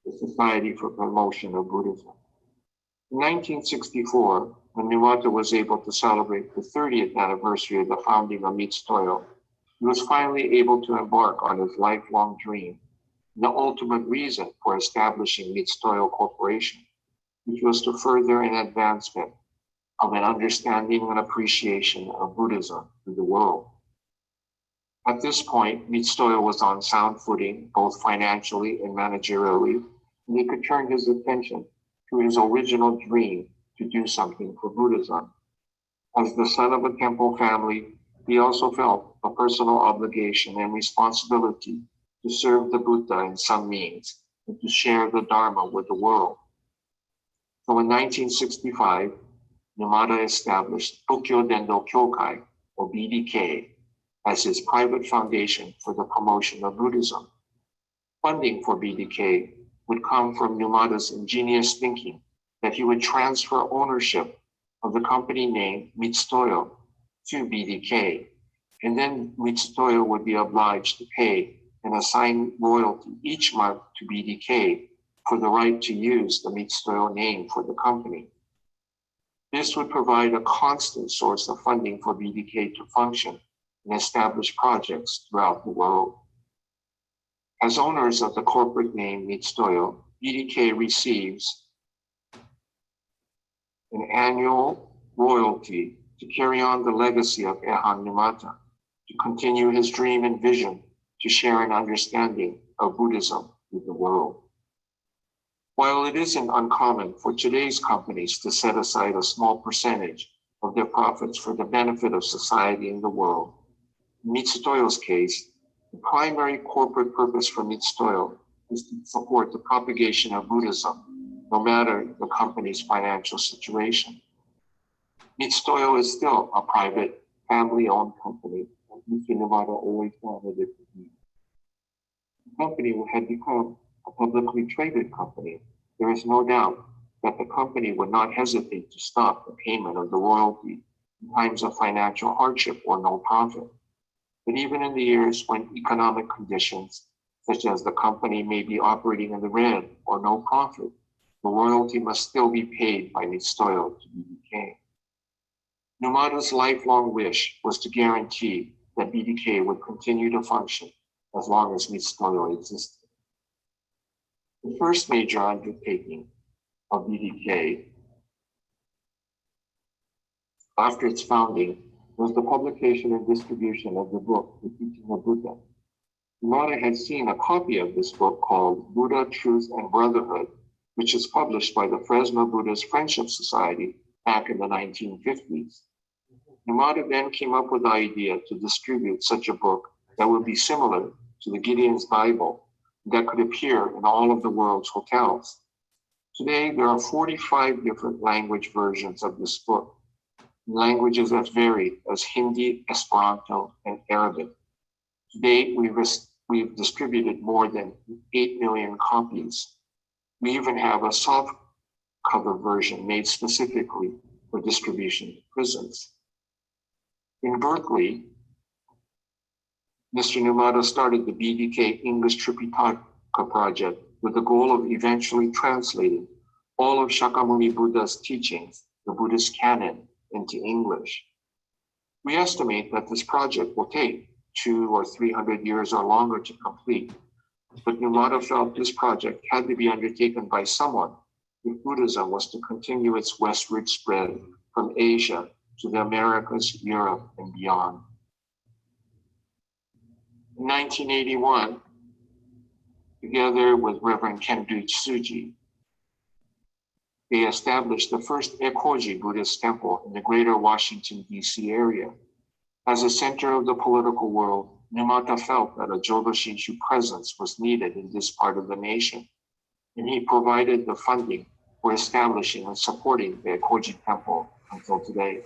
the Society for Promotion of Buddhism. In 1964, when Numata was able to celebrate the 30th anniversary of the founding of Mitsutoyo, he was finally able to embark on his lifelong dream, the ultimate reason for establishing Mitsutoyo Corporation, which was to further an advancement of an understanding and appreciation of Buddhism to the world. At this point, Mitsutoyo was on sound footing, both financially and managerially, and he could turn his attention to his original dream to do something for Buddhism. As the son of a temple family, he also felt a personal obligation and responsibility to serve the Buddha in some means and to share the Dharma with the world. So in 1965, Numata established Bukyo Dendo Kyokai, or BDK, as his private foundation for the promotion of Buddhism. Funding for BDK would come from Numata's ingenious thinking that he would transfer ownership of the company name Mitsutoyo to BDK, and then Mitsutoyo would be obliged to pay and assign royalty each month to BDK for the right to use the Mitsutoyo name for the company. This would provide a constant source of funding for BDK to function and establish projects throughout the world. As owners of the corporate name Mitsutoyo, BDK receives an annual royalty to carry on the legacy of Eihan Numata, to continue his dream and vision to share an understanding of Buddhism with the world. While it isn't uncommon for today's companies to set aside a small percentage of their profits for the benefit of society and the world, in Mitsutoyo's case, the primary corporate purpose for Mitsutoyo is to support the propagation of Buddhism, no matter the company's financial situation. Mitsutoyo is still a private, family-owned company, and Mr. Numata always wanted it to be. The company had become a publicly traded company. There is no doubt that the company would not hesitate to stop the payment of the royalty in times of financial hardship or no profit. But even in the years when economic conditions, such as the company may be operating in the red or no profit, the royalty must still be paid by Mitsutoyo to BDK. Numata's lifelong wish was to guarantee that BDK would continue to function as long as Mitsutoyo existed. The first major undertaking of BDK after its founding was the publication and distribution of the book, The Teaching of Buddha. Numata had seen a copy of this book called Buddha, Truth, and Brotherhood, which is published by the Fresno Buddhist Friendship Society back in the 1950s. Numata then came up with the idea to distribute such a book that would be similar to the Gideon's Bible, that could appear in all of the world's hotels. Today, there are 45 different language versions of this book, languages as varied as Hindi, Esperanto, and Arabic. To date, we've distributed more than 8 million copies. We even have a soft cover version made specifically for distribution to prisons. In Berkeley, Mr. Numata started the BDK English Tripitaka project with the goal of eventually translating all of Shakyamuni Buddha's teachings, the Buddhist canon, into English. We estimate that this project will take 200 or 300 years or longer to complete, but Numata felt this project had to be undertaken by someone if Buddhism was to continue its westward spread from Asia to the Americas, Europe, and beyond. In 1981, together with Reverend Kendo Tsuji, they established the first Ekoji Buddhist temple in the greater Washington, D.C. area. As a center of the political world, Numata felt that a Jodo Shinshu presence was needed in this part of the nation, and he provided the funding for establishing and supporting the Ekoji temple until today.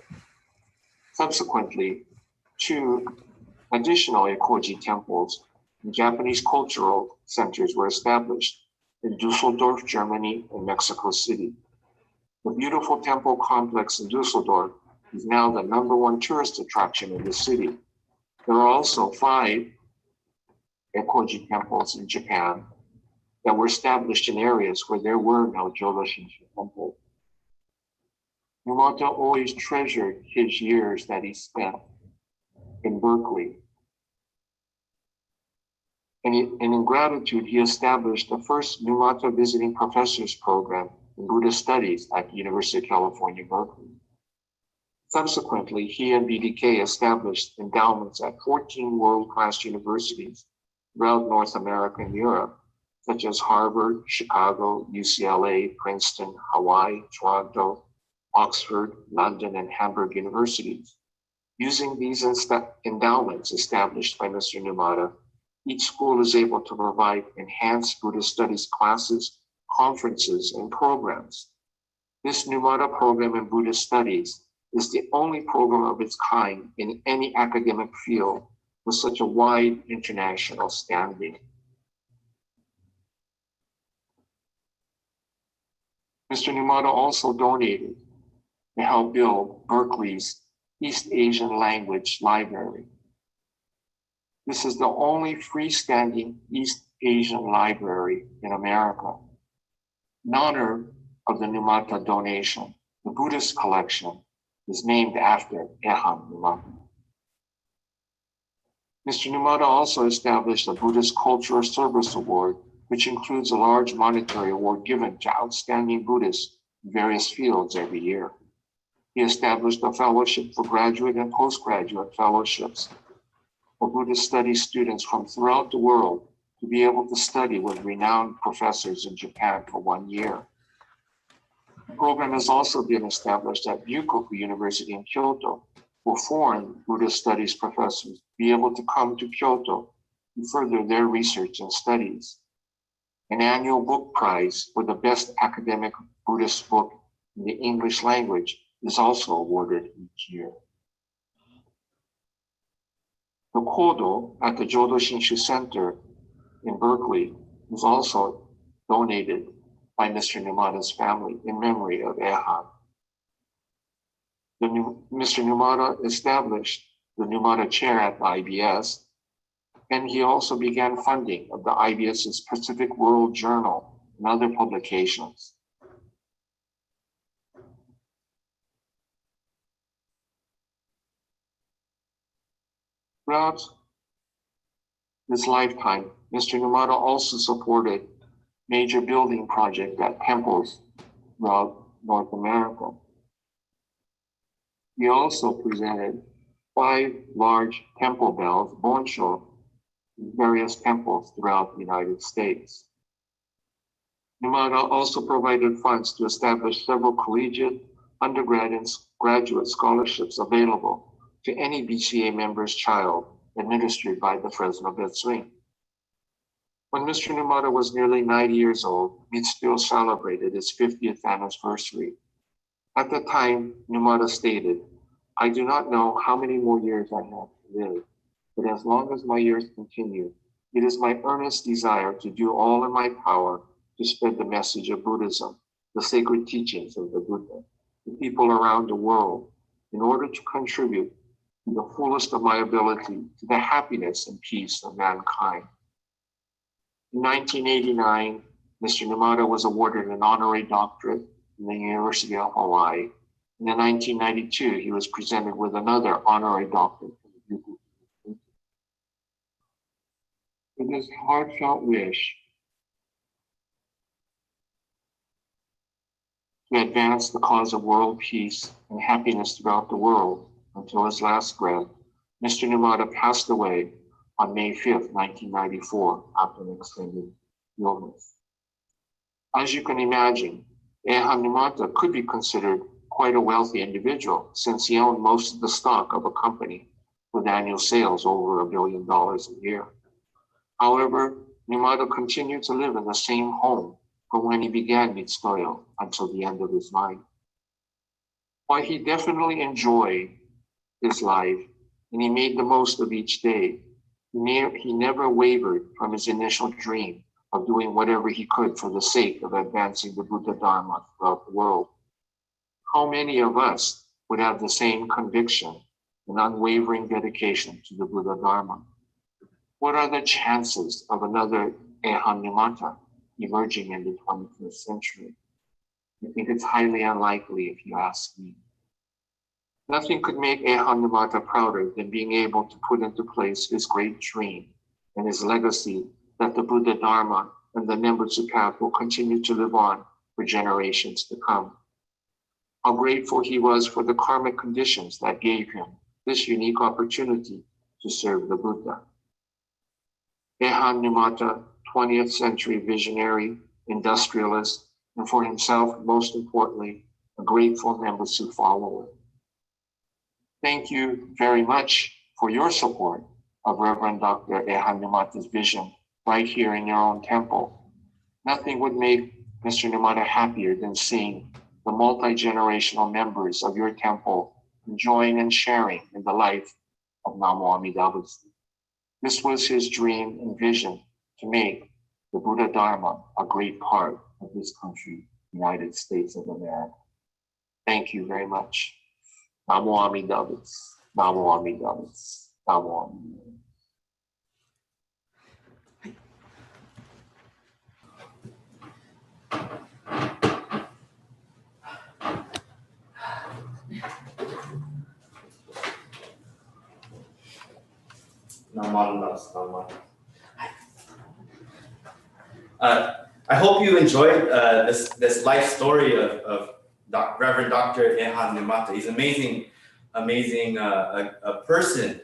Subsequently, 2 additional Ekoji temples and Japanese cultural centers were established in Dusseldorf, Germany, and Mexico City. The beautiful temple complex in Dusseldorf is now the #1 tourist attraction in the city. There are also 5 Ekoji temples in Japan that were established in areas where there were no Jodo Shinshu temples. Numata always treasured his years that he spent in Berkeley. And in gratitude, he established the first Numata Visiting Professors Program in Buddhist Studies at the University of California, Berkeley. Subsequently, he and BDK established endowments at 14 world-class universities throughout North America and Europe, such as Harvard, Chicago, UCLA, Princeton, Hawaii, Toronto, Oxford, London, and Hamburg universities. Using these endowments established by Mr. Numata, each school is able to provide enhanced Buddhist studies classes, conferences, and programs. This Numata program in Buddhist studies is the only program of its kind in any academic field with such a wide international standing. Mr. Numata also donated to help build Berkeley's East Asian Language Library. This is the only freestanding East Asian library in America. In honor of the Numata donation, the Buddhist collection is named after Ehan Numata. Mr. Numata also established the Buddhist Cultural Service Award, which includes a large monetary award given to outstanding Buddhists in various fields every year. He established a fellowship for graduate and postgraduate fellowships for Buddhist studies students from throughout the world to be able to study with renowned professors in Japan for 1 year. The program has also been established at Ryukoku University in Kyoto for foreign Buddhist studies professors be able to come to Kyoto to further their research and studies. An annual book prize for the best academic Buddhist book in the English language is also awarded each year. The kodo at the Jodo Shinshu Center in Berkeley was also donated by Mr. Numata's family in memory of Ehan. Mr. Numata established the Numata Chair at the IBS, and he also began funding of the IBS's Pacific World Journal and other publications. Throughout his lifetime, Mr. Numata also supported major building projects at temples throughout North America. He also presented 5 large temple bells, bonsho, in various temples throughout the United States. Numata also provided funds to establish several collegiate, undergrad, and graduate scholarships available to any BCA member's child administered by the Fresno Betsuing. When Mr. Numata was nearly 90 years old, Mitsuyo celebrated its 50th anniversary. At the time, Numata stated, "I do not know how many more years I have to live, but as long as my years continue, it is my earnest desire to do all in my power to spread the message of Buddhism, the sacred teachings of the Buddha, to people around the world, in order to contribute to the fullest of my ability to the happiness and peace of mankind." In 1989, Mr. Numata was awarded an honorary doctorate from the University of Hawaii. And in 1992, he was presented with another honorary doctorate from the Butsu Ge. With his heartfelt wish to advance the cause of world peace and happiness throughout the world until his last breath, Mr. Numata passed away on May 5th, 1994, after an extended illness. As you can imagine, Eihan Numata could be considered quite a wealthy individual since he owned most of the stock of a company with annual sales over $1 billion a year. However, Numata continued to live in the same home from when he began Mitsutoyo until the end of his life. While he definitely enjoyed his life and he made the most of each day, he never wavered from his initial dream of doing whatever he could for the sake of advancing the Buddha Dharma throughout the world. How many of us would have the same conviction and unwavering dedication to the Buddha Dharma? What are the chances of another Eihan Numata emerging in the 21st century? I think it's highly unlikely if you ask me. Nothing could make Eihan Numata prouder than being able to put into place his great dream and his legacy that the Buddha Dharma and the Nembutsu path will continue to live on for generations to come. How grateful he was for the karmic conditions that gave him this unique opportunity to serve the Buddha. Eihan Numata, 20th century visionary, industrialist, and for himself, most importantly, a grateful Nembutsu follower. Thank you very much for your support of Reverend Dr. Eihan Numata's vision right here in your own temple. Nothing would make Mr. Numata happier than seeing the multi-generational members of your temple enjoying and sharing in the life of Namo Amida Butsu. This was his dream and vision to make the Buddha Dharma a great part of this country, United States of America. Thank you very much. Namo Amida Butsu. Namo Amida Butsu. Namo Amida Butsu. I hope you enjoyed this life story of Reverend Dr. Eihan Numata. He's amazing a person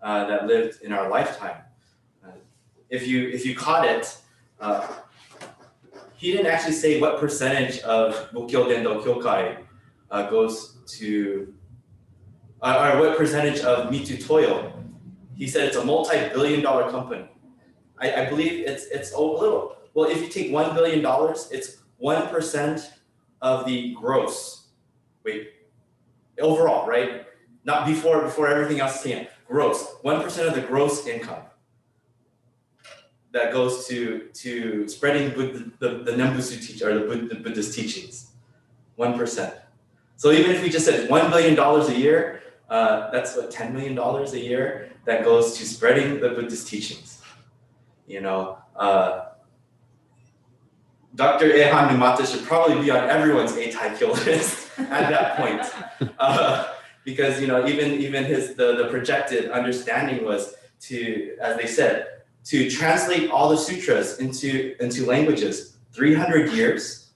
that lived in our lifetime. If you caught it, he didn't actually say what percentage of Bukkyo Dendo Kyokai goes to, or what percentage of Mitsutoyo. He said it's a multi-billion-dollar company. I believe it's a little. Well, if you take $1 billion, it's 1% of the gross. Wait, overall, right? Not before everything else came. Gross, 1% of the gross income that goes to spreading the Nembutsu teaching or the Buddhist teachings. 1%. So even if we just said $1 billion a year, that's what, $10 million a year that goes to spreading the Buddhist teachings. You know, Dr. Eihan Numata should probably be on everyone's Eitaikyo list at that point, because you know even his the projected understanding was to, as they said, to translate all the sutras into languages. 300 years.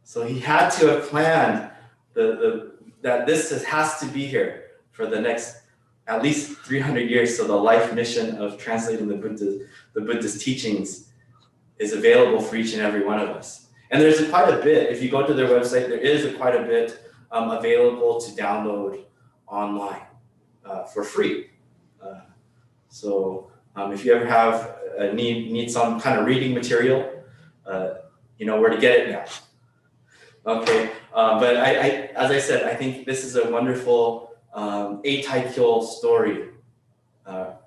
So he had to have planned that this has to be here for the next at least 300 years. So the life mission of translating the Buddhist teachings is available for each and every one of us. And there's quite a bit. If you go to their website, there is quite a bit available to download online for free. So if you ever have need some kind of reading material, you know where to get it now. Okay, but as I said, I think this is a wonderful Eitaikyo story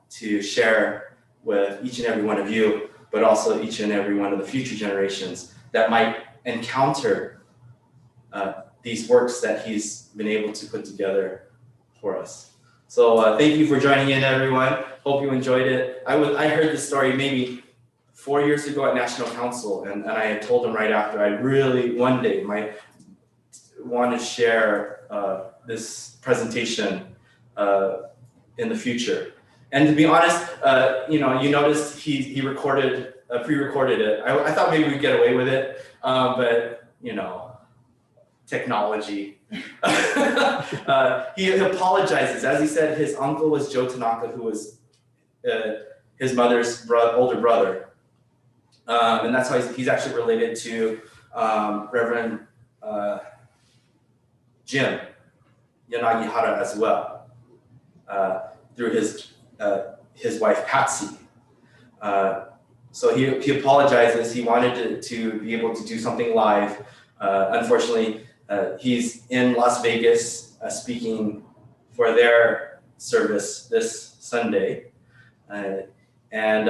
to share with each and every one of you, but also each and every one of the future generations that might encounter these works that he's been able to put together for us. So thank you for joining in, everyone. Hope you enjoyed it. I heard this story maybe 4 years ago at National Council, and I had told him right after, I really one day might want to share this presentation in the future. And to be honest, you noticed he recorded, pre-recorded it. I thought maybe we'd get away with it, but technology. He apologizes. As he said, his uncle was Joe Tanaka, who was his mother's older brother. And that's how he's actually related to Reverend Jim Yanagihara as well, through his wife Patsy. So he apologizes. He wanted to be able to do something live. Unfortunately, he's in Las Vegas speaking for their service this Sunday. And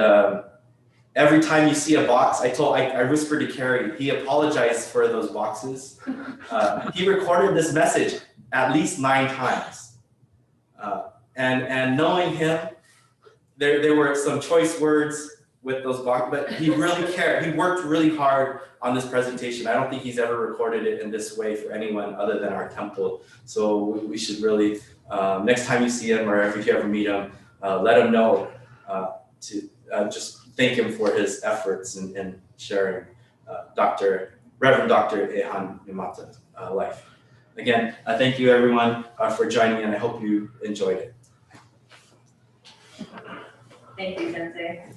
every time you see a box, I whispered to Carrie, he apologized for those boxes. He recorded this message at least 9 times. And knowing him, there were some choice words with those boxes, but he really cared. He worked really hard on this presentation. I don't think he's ever recorded it in this way for anyone other than our temple. So we should really, next time you see him or if you ever meet him, let him know to just thank him for his efforts in sharing Reverend Dr. Eihan Yamata's life. Again, thank you everyone for joining, and I hope you enjoyed it. Thank you, Sensei.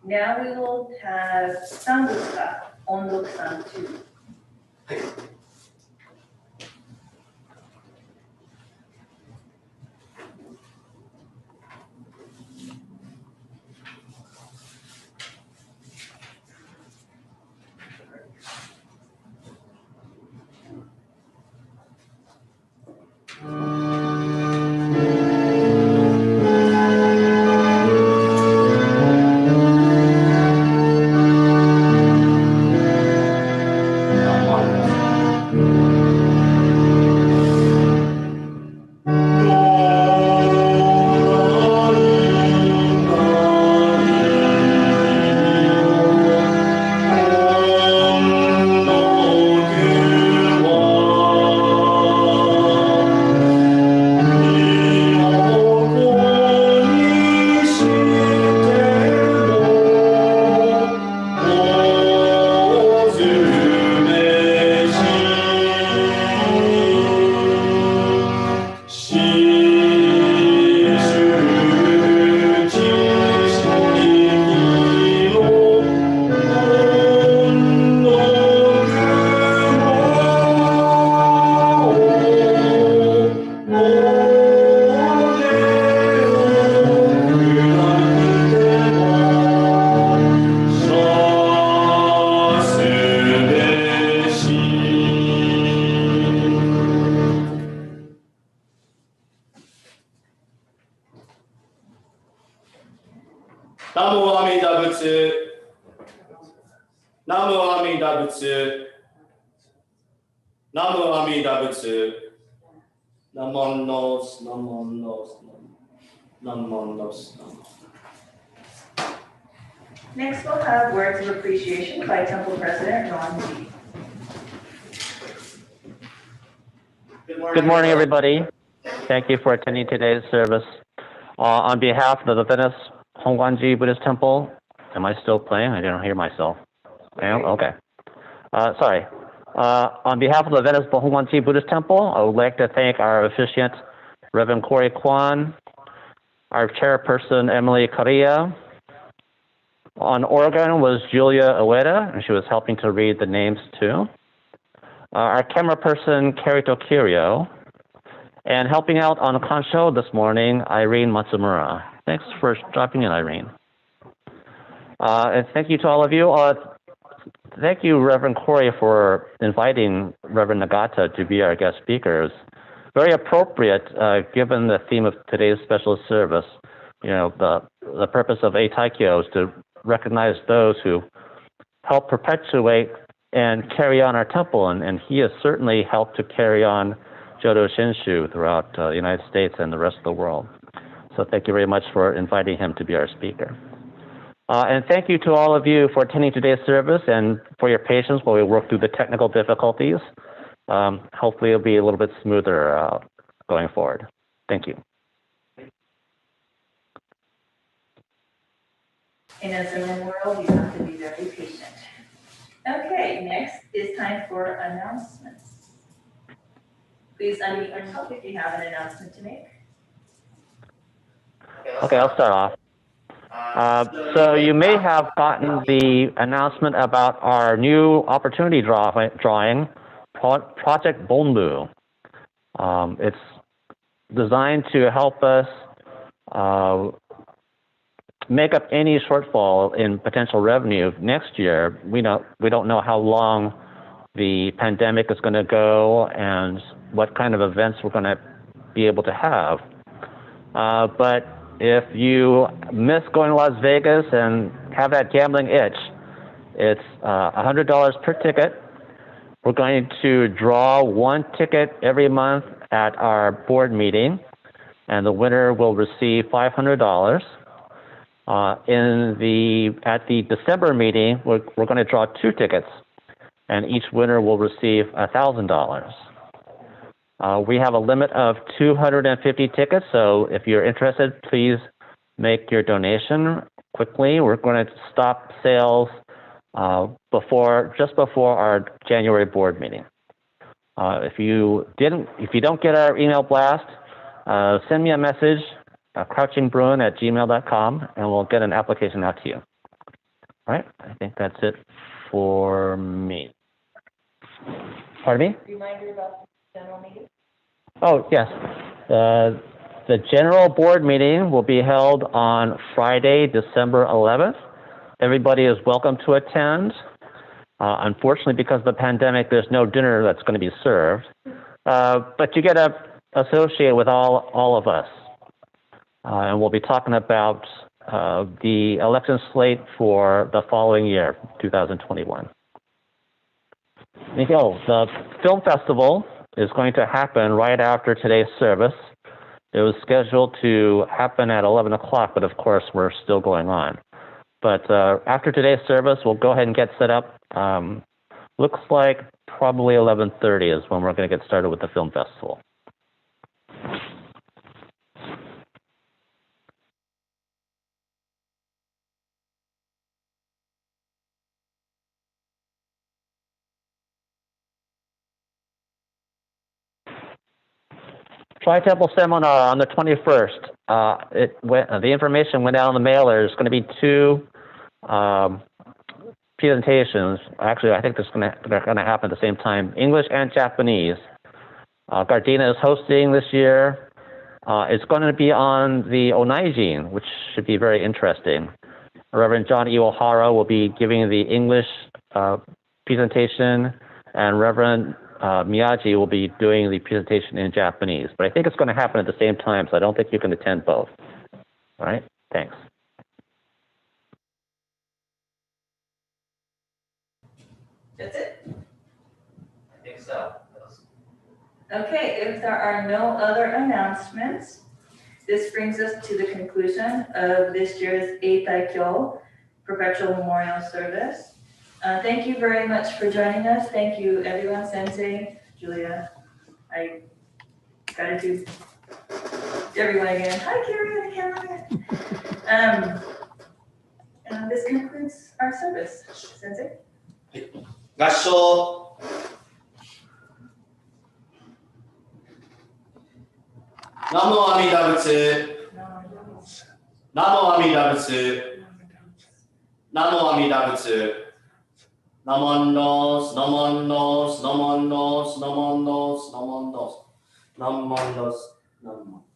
Now we will have Sambujo, Ondokusan II. Namo Amida Butsu. Namo Amida Butsu. Namo Amida Butsu. Namon nos, namon nos, namon nos. Next, we'll have words of appreciation by Temple President Ron G. Good morning, everybody. Thank you for attending today's service. On behalf of the Venice Hongwanji Buddhist Temple, am I still playing? I didn't hear myself. Okay. Sorry. On behalf of the Venice Hongwanji Buddhist Temple, I would like to thank our officiant, Reverend Corey Kwan, our chairperson, Emily Correa. On organ was Julia Ueda, and she was helping to read the names too. Our camera person, Kerito Kirio, and helping out on Kansho this morning, Irene Matsumura. Thanks for dropping in, Irene. And thank you to all of you. Thank you, Reverend Corey, for inviting Reverend Nagata to be our guest speakers. Very appropriate, given the theme of today's special service. You know, the purpose of Eitaikyo is to recognize those who help perpetuate and carry on our temple, and he has certainly helped to carry on Jodo Shinshu throughout the United States and the rest of the world. So thank you very much for inviting him to be our speaker. And thank you to all of you for attending today's service and for your patience while we work through the technical difficulties. Hopefully it'll be a little bit smoother going forward. Thank you. In a Zoom world, you have to be very patient. Okay, next is time for announcements. Please unmute yourself if you have an announcement to make. Okay, I'll start off. So you may have gotten the announcement about our new opportunity drawing, Project Bonbu. It's designed to help us make up any shortfall in potential revenue next year. We don't know how long the pandemic is going to go and what kind of events we're going to be able to have. But if you miss going to Las Vegas and have that gambling itch, it's $100 per ticket. We're going to draw one ticket every month at our board meeting, and the winner will receive $500. At the December meeting, we're going to draw two tickets, and each winner will receive $1,000. We have a limit of 250 tickets, so if you're interested, please make your donation quickly. We're going to stop sales just before our January board meeting. If you don't get our email blast, send me a message, crouchingbruin@gmail.com, and we'll get an application out to you. All right, I think that's it for me. Pardon me? Reminder about the general meeting. Oh, yes. The general board meeting will be held on Friday, December 11th. Everybody is welcome to attend. Unfortunately, because of the pandemic, there's no dinner that's going to be served. But you get to associate with all of us. And we'll be talking about the election slate for the following year, 2021. The film festival is going to happen right after today's service. It was scheduled to happen at 11 o'clock, but of course we're still going on. But after today's service, we'll go ahead and get set up. Looks like probably 11:30 is when we're going to get started with the film festival. Tri-Temple seminar on the 21st. The information went out on the mailer. There's going to be two presentations. Actually, I think they're going to happen at the same time, English and Japanese. Gardena is hosting this year. It's going to be on the Onaijin, which should be very interesting. Reverend John Iwahara will be giving the English presentation, and Reverend Miyaji will be doing the presentation in Japanese. But I think it's going to happen at the same time, so I don't think you can attend both. All right? Thanks. That's it? I think so. Okay, if there are no other announcements, this brings us to the conclusion of this year's Eitaikyo Perpetual Memorial Service. Thank you very much for joining us. Thank you, everyone, Sensei, Julia. I gotta do everyone again. Hi, Carrie, on the camera. And this concludes our service. Sensei? 合唱。南無阿弥陀仏。南無阿弥陀仏。南無阿弥陀仏。ナモンノス、ナモンノス、ナモンノス、ナモンノス、ナモンノス、ナモンノス、ナモンノス。